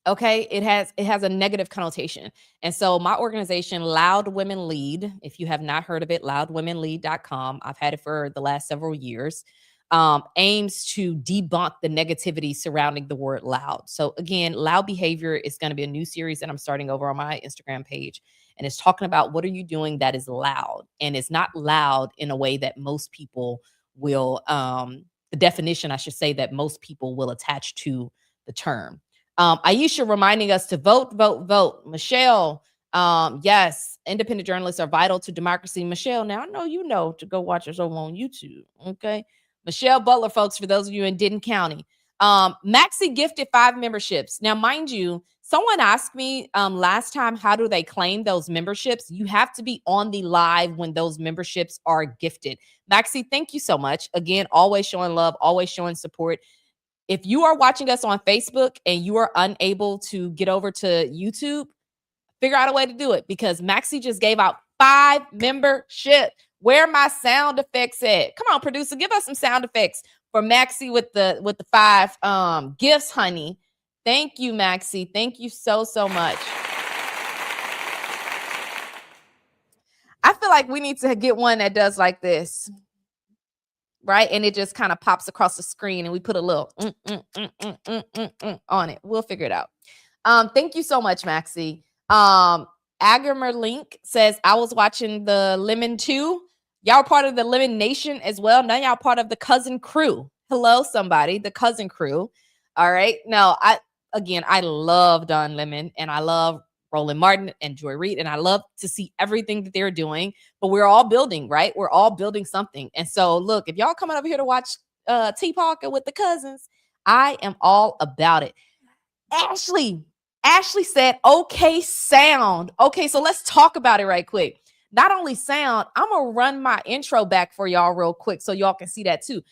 okay, it has a negative connotation. And so my organization, Loud Women Lead, if you have not heard of it, loudwomenlead.com, I've had it for the last several years, aims to debunk the negativity surrounding the word loud. So again, loud behavior is going to be a new series that I'm starting over on my Instagram page. And it's talking about what are you doing that is loud, and it's not loud in a way that most people will, the definition, I should say, that most people will attach to the term. Aisha reminding us to vote, vote, vote. Michelle, yes, independent journalists are vital to democracy. Michelle, now I know you know to go watch us over on YouTube, okay? Michelle Butler, folks, for those of you in Denton County. Maxi gifted 5 memberships. Now, mind you, someone asked me last time, how do they claim those memberships? You have to be on the live when those memberships are gifted. Maxi, thank you so much. Again, always showing love, always showing support. If you are watching us on Facebook and you are unable to get over to YouTube, figure out a way to do it, because Maxi just gave out 5 membership. Where are my sound effects at? Come on, producer, give us some sound effects for Maxi with the 5 gifts, honey. Thank you, Maxi. Thank you so much. I feel like we need to get one that does like this. Right? And it just kind of pops across the screen and we put a little on it. We'll figure it out. Thank you so much, Maxi. Agamer Link says, I was watching the Lemon 2. Y'all part of the Lemon Nation as well. Now y'all part of the Cousin Crew. Hello, somebody, the Cousin Crew. All right. No, I love Don Lemon, and I love Roland Martin and Joy Reid, and I love to see everything that they're doing, but we're all building, right? We're all building something. And so look, if y'all coming over here to watch T Parker with the cousins, I am all about it. Ashley said, okay, sound. Okay, so let's talk about it right quick. Not only sound, I'm gonna run my intro back for y'all real quick so y'all can see that too.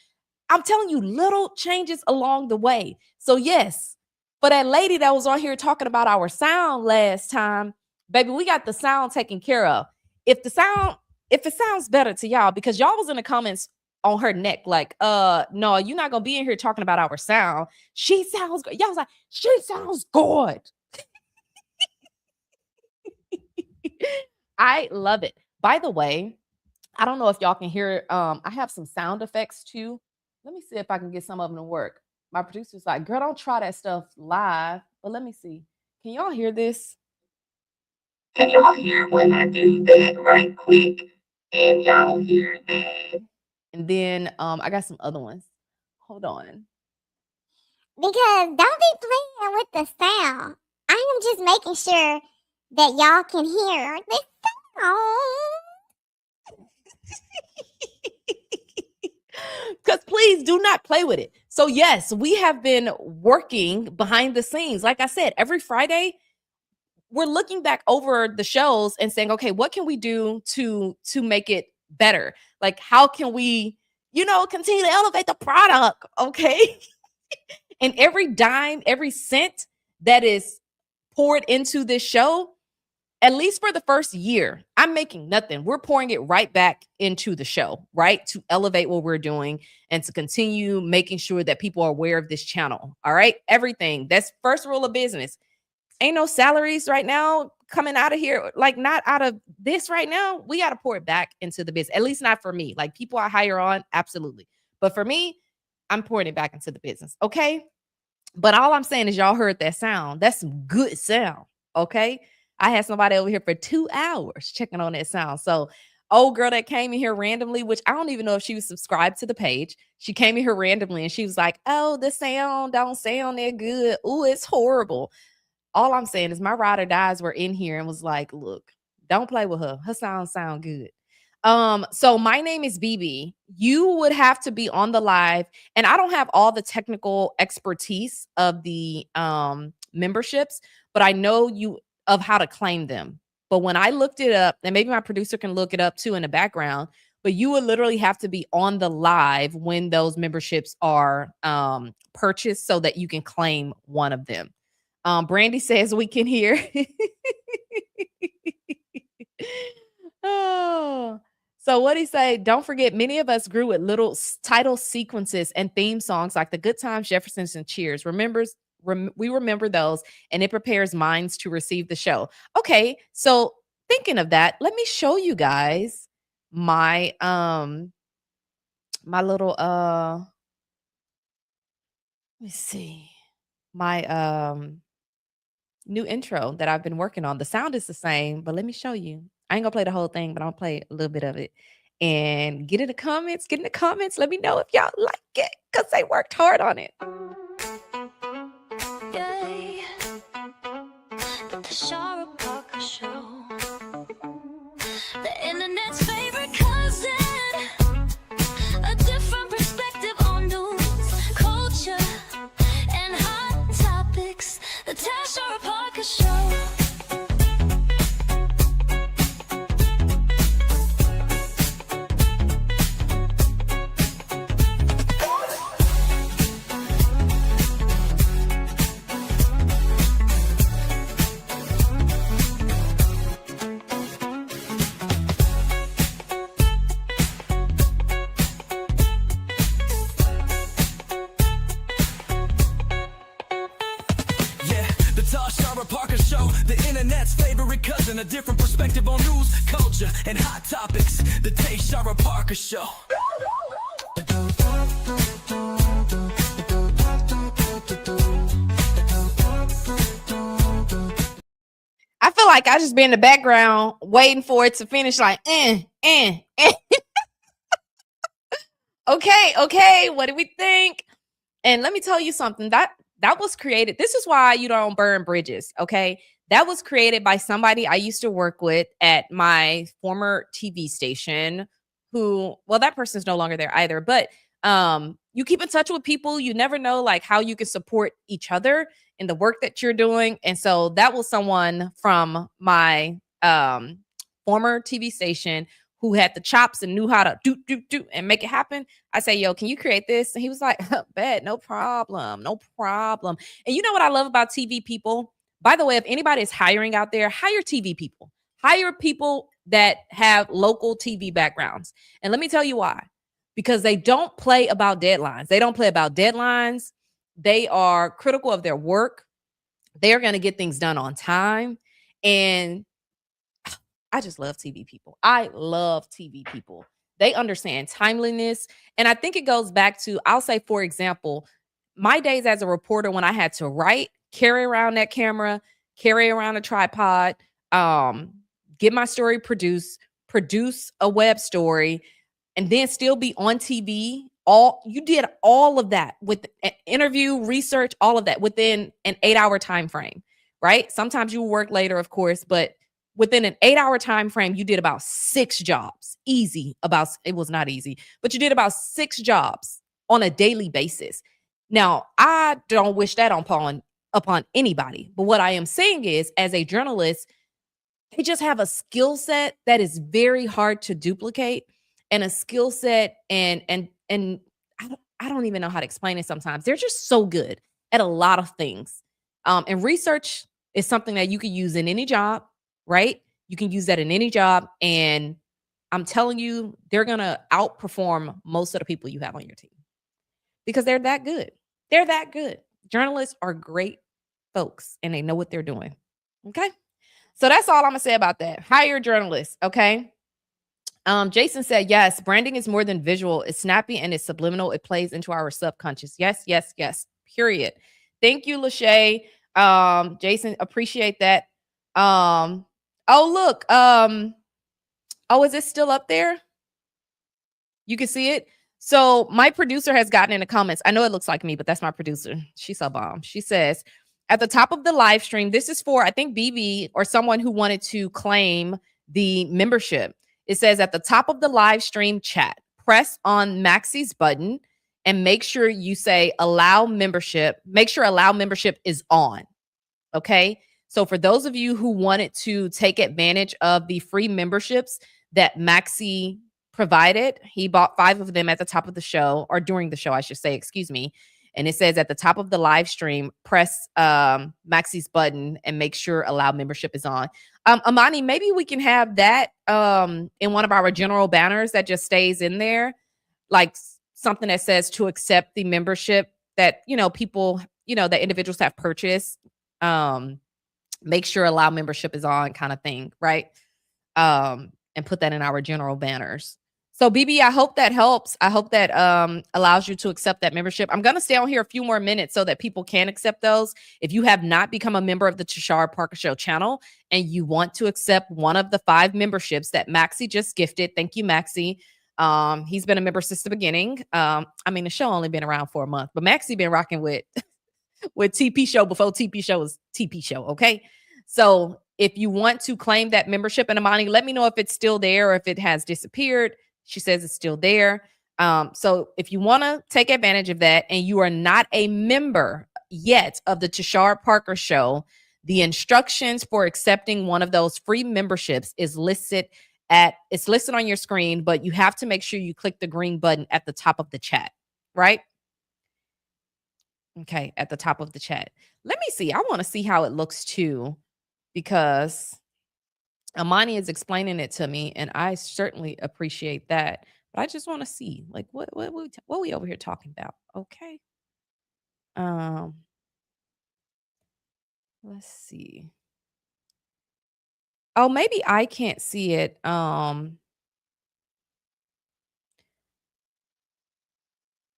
I'm telling you, little changes along the way. So yes, for that lady that was on here talking about our sound last time, baby, we got the sound taken care of. If it sounds better to y'all, because y'all was in the comments on her neck, like, no, you're not gonna be in here talking about our sound. She sounds good. Y'all was like, she sounds good. I love it. By the way, I don't know if y'all can hear it. I have some sound effects too. Let me see if I can get some of them to work. My producer's like, girl, don't try that stuff live. But let me see. Can y'all hear this? Can y'all hear when I do that right quick? And y'all hear that? And then I got some other ones. Hold on. Because don't be playing with the sound. I am just making sure that y'all can hear the sound. Because please do not play with it. So yes, we have been working behind the scenes. Like I said, every Friday, we're looking back over the shows and saying, okay, what can we do to make it better? Like, how can we, continue to elevate the product? Okay. And every dime, every cent that is poured into this show, at least for the first year, I'm making nothing. We're pouring it right back into the show, right? To elevate what we're doing and to continue making sure that people are aware of this channel. All right. Everything. That's first rule of business. Ain't no salaries right now coming out of here. Like, not out of this right now. We got to pour it back into the business. At least not for me. Like, people I hire on, absolutely. But for me, I'm pouring it back into the business. Okay. But all I'm saying is y'all heard that sound. That's some good sound. Okay. I had somebody over here for 2 hours checking on that sound. So, old girl that came in here randomly, which I don't even know if she was subscribed to the page. She came in here randomly and she was like, "Oh, the sound don't sound that good. Ooh, it's horrible." All I'm saying is my ride or dies were in here and was like, "Look, don't play with her. Her sound good." So my name is BB. You would have to be on the live, and I don't have all the technical expertise of the memberships, but I know you of how to claim them. But when I looked it up, and maybe my producer can look it up too in the background, but you would literally have to be on the live when those memberships are purchased so that you can claim one of them. Brandy says we can hear. Oh, so what he say? Don't forget, many of us grew with little title sequences and theme songs like the Good Times, Jeffersons, and Cheers. We remember those, and it prepares minds to receive the show. Okay, so thinking of that, let me show you guys my my little let me see my new intro that I've been working on. The sound is the same, but let me show you. I ain't gonna play the whole thing, but I'll play a little bit of it and get in the comments. Get in the comments. Let me know if y'all like it because they worked hard on it. Yay. The Tashara Parker Show. The internet's favorite cousin. A different perspective on news, culture, and hot topics. The Tashara Parker Show. Parker Show, the internet's favorite cousin, a different perspective on news, culture, and hot topics. The Tashara Parker Show. I feel like I just be in the background waiting for it to finish, like, Okay, what do we think? And let me tell you something, that was created. This is why you don't burn bridges, okay? That was created by somebody I used to work with at my former TV station who, well, that person's no longer there either, but you keep in touch with people. You never know like how you can support each other in the work that you're doing. And so that was someone from my former TV station who had the chops and knew how to do and make it happen. I say, yo, can you create this? And he was like, bet, no problem. And you know what I love about TV people? By the way, if anybody is hiring out there, hire TV people. Hire people that have local TV backgrounds. And let me tell you why. Because they don't play about deadlines. They are critical of their work. They're going to get things done on time. And I just love TV people. I love TV people. They understand timeliness. And I think it goes back to, I'll say, for example, my days as a reporter when I had to write, carry around that camera, carry around a tripod, get my story produced, produce a web story, and then still be on TV. You did all of that with interview, research, all of that within an 8-hour time frame, right? Sometimes you work later, of course, but within an 8-hour time frame, you did about 6 jobs. It was not easy, but you did about 6 jobs on a daily basis. Now, I don't wish that upon anybody, but what I am saying is, as a journalist, they just have a skill set that is very hard to duplicate, and a skill set and I don't even know how to explain it sometimes. They're just so good at a lot of things. And research is something that you can use in any job, right? You can use that in any job. And I'm telling you, they're going to outperform most of the people you have on your team because they're that good. They're that good. Journalists are great folks and they know what they're doing. Okay. So that's all I'm going to say about that. Hire journalists. Okay. Jason said, yes, branding is more than visual. It's snappy and it's subliminal. It plays into our subconscious. Yes. Period. Thank you, Lachey. Jason, appreciate that. Oh, look. Oh, is it still up there? You can see it. So my producer has gotten in the comments. I know it looks like me, but that's my producer. She's so bomb. She says, at the top of the live stream, this is for, I think, BB or someone who wanted to claim the membership. It says at the top of the live stream chat, press on Maxie's button and make sure you say allow membership. Make sure allow membership is on. Okay. So for those of you who wanted to take advantage of the free memberships that Maxie provided, he bought 5 of them at the top of the show, or during the show, I should say, excuse me. And it says at the top of the live stream, press Maxie's button and make sure allow membership is on. Amani, maybe we can have that in one of our general banners that just stays in there, like something that says to accept the membership that, people, that individuals have purchased. Make sure allow membership is on kind of thing, right? And put that in our general banners. So BB, I hope that helps. I hope that allows you to accept that membership. I'm going to stay on here a few more minutes so that people can accept those. If you have not become a member of the Tashara Parker Show channel and you want to accept one of the 5 memberships that Maxie just gifted, thank you, Maxie. He's been a member since the beginning. The show only been around for a month, but Maxie been rocking with TP Show before TP Show was TP Show, okay? So if you want to claim that membership, and Amani, let me know if it's still there or if it has disappeared. She says it's still there. So if you want to take advantage of that and you are not a member yet of the Tashara Parker Show, the instructions for accepting one of those free memberships is listed on your screen, but you have to make sure you click the green button at the top of the chat, right? Okay, at the top of the chat. Let me see. I want to see how it looks too, because Amani is explaining it to me, and I certainly appreciate that. But I just want to see, like, what we over here talking about. Okay. Let's see. Oh, maybe I can't see it.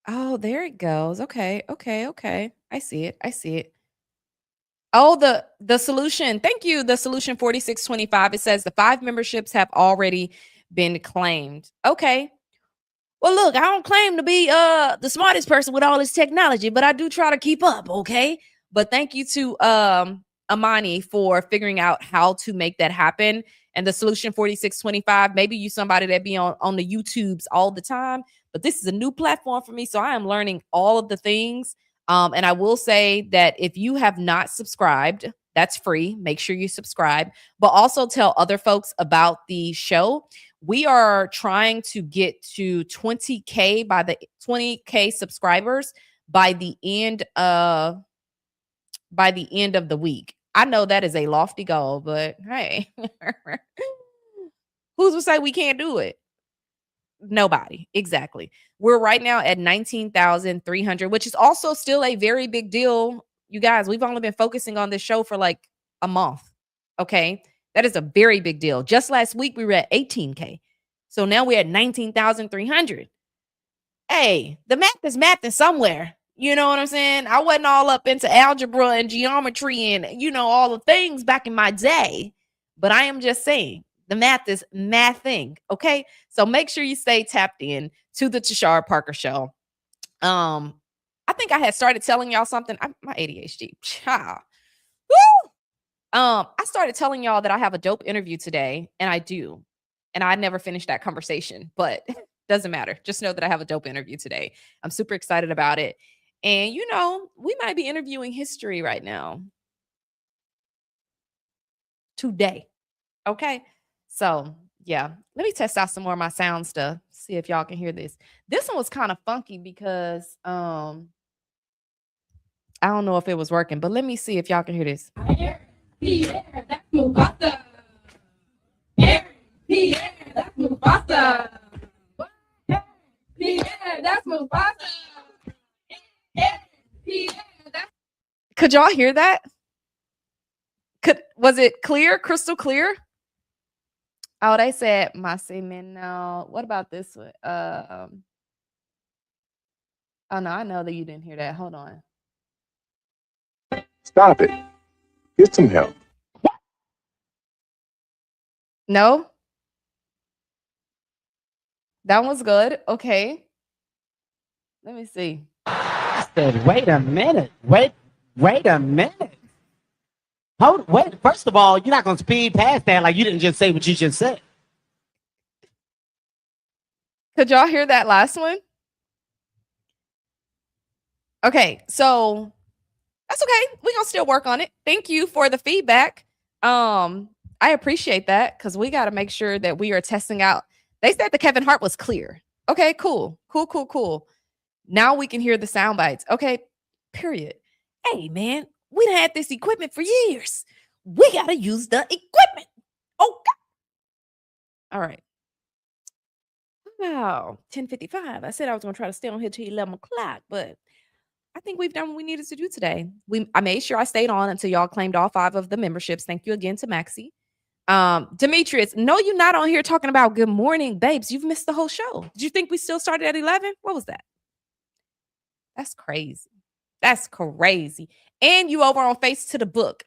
Oh, there it goes. Okay. I see it. Oh, the solution. Thank you. The solution 4625. It says the 5 memberships have already been claimed. Okay. Well, look, I don't claim to be the smartest person with all this technology, but I do try to keep up, okay? But thank you to Amani for figuring out how to make that happen. And the solution 4625, maybe you somebody that be on the YouTubes all the time, but this is a new platform for me, so I am learning all of the things. And I will say that if you have not subscribed, that's free. Make sure you subscribe, but also tell other folks about the show. We are trying to get to 20K subscribers by the end of the week. I know that is a lofty goal, but hey, who's to say we can't do it? Nobody. Exactly. We're right now at 19,300, which is also still a very big deal. You guys, we've only been focusing on this show for like a month. Okay. That is a very big deal. Just last week, we were at 18K. So now we're at 19,300. Hey, the math is mathing somewhere. You know what I'm saying? I wasn't all up into algebra and geometry and, all the things back in my day. But I am just saying, the math is mathing. Okay. So make sure you stay tapped in to the Tashara Parker Show. I think I had started telling y'all something. My ADHD. Child. Woo! I started telling y'all that I have a dope interview today, and I do. And I never finished that conversation, but doesn't matter. Just know that I have a dope interview today. I'm super excited about it. And, we might be interviewing history right now. Today. Okay. So, yeah. Let me test out some more of my sound stuff. See if y'all can hear this. This one was kind of funky because I don't know if it was working, but let me see if y'all can hear this. Pierre, that's Mufasa. Pierre, that's Mufasa. Pierre, that's Mufasa. Pierre, that's. Could y'all hear that? Was it clear? Crystal clear? Oh, they said Massimino. What about this one? Oh no, I know that you didn't hear that. Hold on. Stop it. Get some help. No? That was good. Okay. Let me see. I said, wait a minute. Wait a minute. Wait. First of all, you're not gonna speed past that like you didn't just say what you just said. Could y'all hear that last one? Okay, so that's okay. We're gonna still work on it. Thank you for the feedback. I appreciate that because we got to make sure that we are testing out. They said the Kevin Hart was clear. Okay, cool. Now we can hear the sound bites. Okay, period. Hey, man, we done had this equipment for years. We got to use the equipment. Okay. All right. Wow, 10:55. I said I was going to try to stay on here till 11 o'clock, but I think we've done what we needed to do today. I made sure I stayed on until y'all claimed all 5 of the memberships. Thank you again to Maxie. Demetrius, no, you're not on here talking about good morning, babes. You've missed the whole show. Did you think we still started at 11? What was that? That's crazy. That's crazy. And you over on Face to the Book.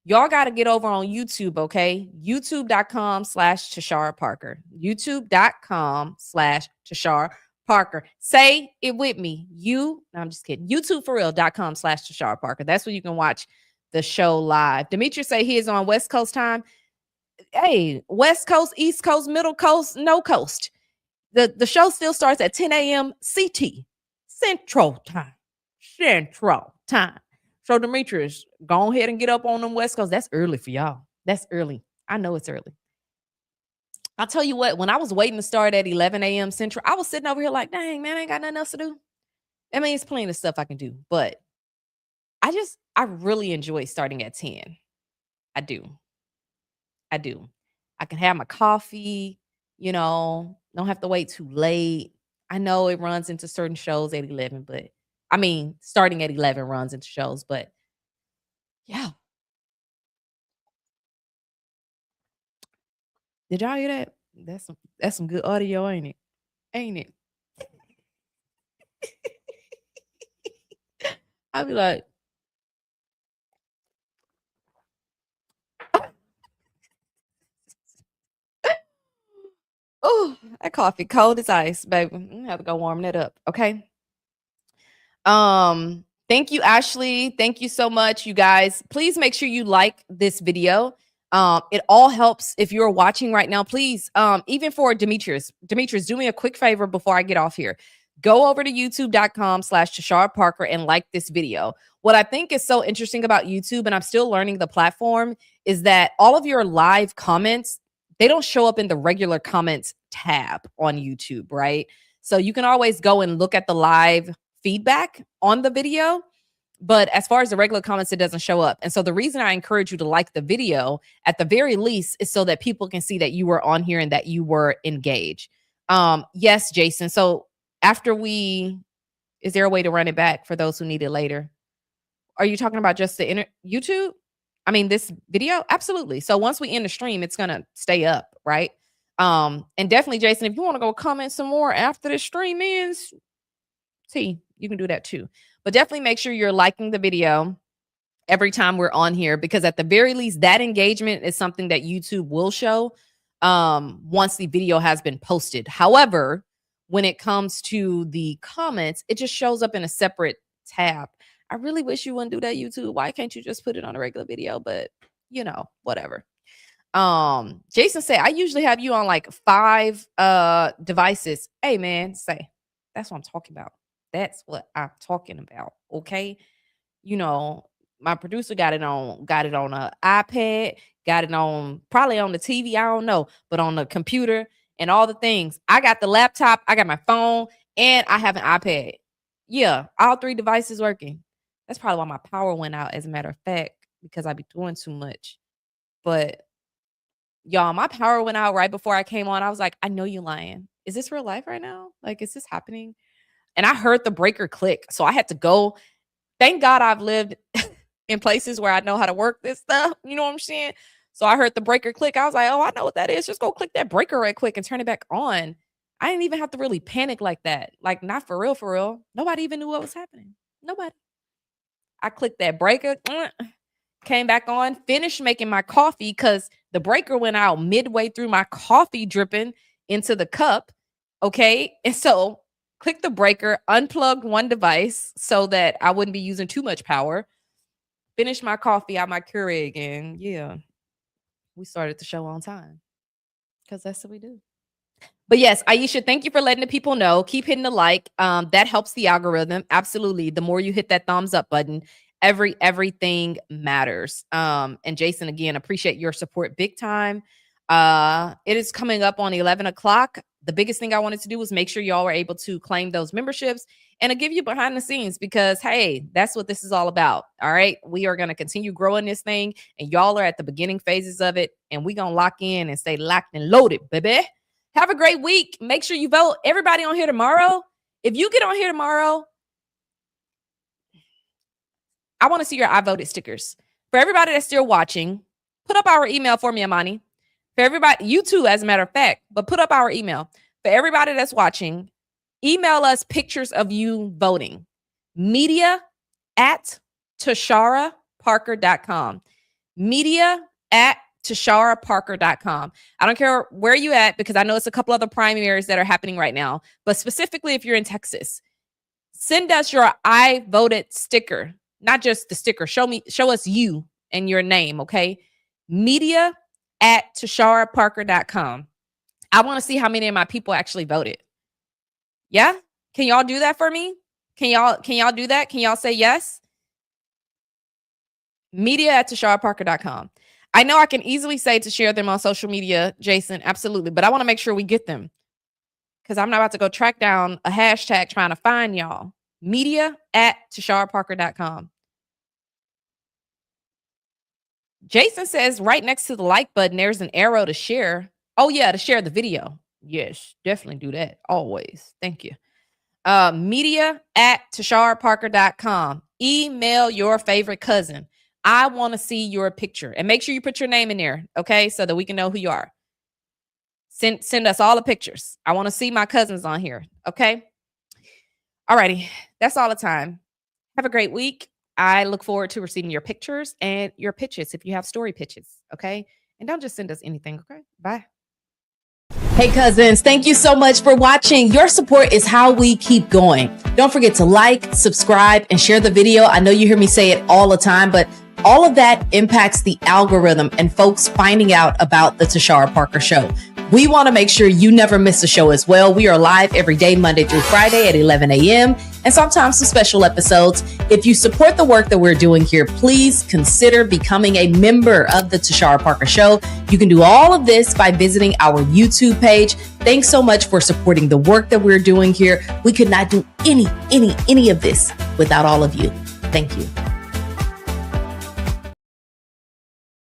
Y'all got to get over on YouTube, okay? YouTube.com/Tashara Parker. YouTube.com/Tashara Parker. Say it with me. No, I'm just kidding. YouTubeforreal.com/Tashara Parker. That's where you can watch the show live. Demetrius say he is on West Coast time. Hey, West Coast, East Coast, Middle Coast, no coast. The show still starts at 10 a.m. CT, Central Time. So Demetrius, go ahead and get up on them West Coast. That's early for y'all. That's early. I know it's early. I'll tell you what, when I was waiting to start at 11 a.m. Central, I was sitting over here like, dang, man, I ain't got nothing else to do. I mean, it's plenty of stuff I can do, but I really enjoy starting at 10. I do. I can have my coffee, don't have to wait too late. I know it runs into certain shows at 11, but I mean, starting at 11 runs into shows, but yeah. Did y'all hear that? That's some good audio, ain't it? Ain't it? I'll be like, oh, that coffee cold as ice, baby. I have to go warm that up. Okay. Thank you, Ashley. Thank you so much, you guys. Please make sure you like this video. It all helps if you're watching right now. Please, even for Demetrius, do me a quick favor before I get off here. Go over to youtube.com/Tashara Parker and like this video. What I think is so interesting about YouTube, and I'm still learning the platform, is that all of your live comments, they don't show up in the regular comments tab on YouTube, right? So you can always go and look at the live feedback on the video, but as far as the regular comments, it doesn't show up. And so the reason I encourage you to like the video at the very least is so that people can see that you were on here and that you were engaged. Yes, Jason. So after is there a way to run it back for those who need it later? Are you talking about just the YouTube? I mean, this video? Absolutely. So once we end the stream, it's going to stay up, right? And definitely, Jason, if you want to go comment some more after the stream ends, you can do that too. But definitely make sure you're liking the video every time we're on here, because at the very least, that engagement is something that YouTube will show once the video has been posted. However, when it comes to the comments, it just shows up in a separate tab. I really wish you wouldn't do that, YouTube. Why can't you just put it on a regular video? But whatever. Jason said, I usually have you on like 5 devices. Hey man, that's what I'm talking about. That's what I'm talking about. Okay. My producer got it on a iPad, got it on probably on the TV. I don't know, but on the computer and all the things. I got the laptop, I got my phone, and I have an iPad. Yeah, all 3 devices working. That's probably why my power went out, as a matter of fact, because I be doing too much. But y'all, my power went out right before I came on. I was like, I know you lying. Is this real life right now? Like, is this happening? And I heard the breaker click. So I had to go. Thank God I've lived in places where I know how to work this stuff. You know what I'm saying? So I heard the breaker click. I was like, oh, I know what that is. Just go click that breaker right quick and turn it back on. I didn't even have to really panic like that. Like, not for real, for real. Nobody even knew what was happening. Nobody. I clicked that breaker, came back on, finished making my coffee because The breaker went out midway through my coffee dripping into the cup. Okay. And so click the breaker, unplugged one device so that I wouldn't be using too much power. Finished my coffee out my Keurig, and yeah, we started the show on time because that's what we do. But yes, Aisha, thank you for letting the people know. Keep hitting the like. That helps the algorithm. Absolutely. The more you hit that thumbs up button, everything matters. And Jason, again, appreciate your support big time. It is coming up on 11 o'clock. The biggest thing I wanted to do was make sure y'all were able to claim those memberships and to give you behind the scenes because, hey, that's what this is all about. All right. We are going to continue growing this thing, and y'all are at the beginning phases of it, and we're going to lock in and stay locked and loaded, baby. Have a great week. Make sure you vote. Everybody on here tomorrow. If you get on here tomorrow, I want to see your I voted stickers. For everybody that's still watching, put up our email for me, Amani. For everybody, you too, as a matter of fact, but put up our email. For everybody that's watching, email us pictures of you voting. media@TasharaParker.com. media@TasharaParker.com. I don't care where you at, because I know it's a couple other primaries that are happening right now, but specifically if you're in Texas, send us your I voted sticker, not just the sticker. Show us you and your name. Okay. media@TasharaParker.com. I want to see how many of my people actually voted. Yeah. Can y'all do that for me? Can y'all do that? Can y'all say yes? media@TasharaParker.com. I know I can easily say to share them on social media, Jason, absolutely, but I want to make sure we get them because I'm not about to go track down a hashtag trying to find y'all. media@TasharaParker.com. Jason says right next to the like button, there's an arrow to share. Oh yeah, to share the video. Yes, definitely do that. Always. Thank you. media@TasharaParker.com. Email your favorite cousin. I want to see your picture, and make sure you put your name in there. Okay. So that we can know who you are. Send us all the pictures. I want to see my cousins on here. Okay. All righty. That's all the time. Have a great week. I look forward to receiving your pictures and your pitches if you have story pitches. Okay. And don't just send us anything. Okay. Bye. Hey cousins, thank you so much for watching. Your support is how we keep going. Don't forget to like, subscribe, and share the video. I know you hear me say it all the time, but all of that impacts the algorithm and folks finding out about the Tashara Parker Show. We want to make sure you never miss a show as well. We are live every day, Monday through Friday at 11 a.m. and sometimes some special episodes. If you support the work that we're doing here, please consider becoming a member of the Tashara Parker Show. You can do all of this by visiting our YouTube page. Thanks so much for supporting the work that we're doing here. We could not do any of this without all of you. Thank you.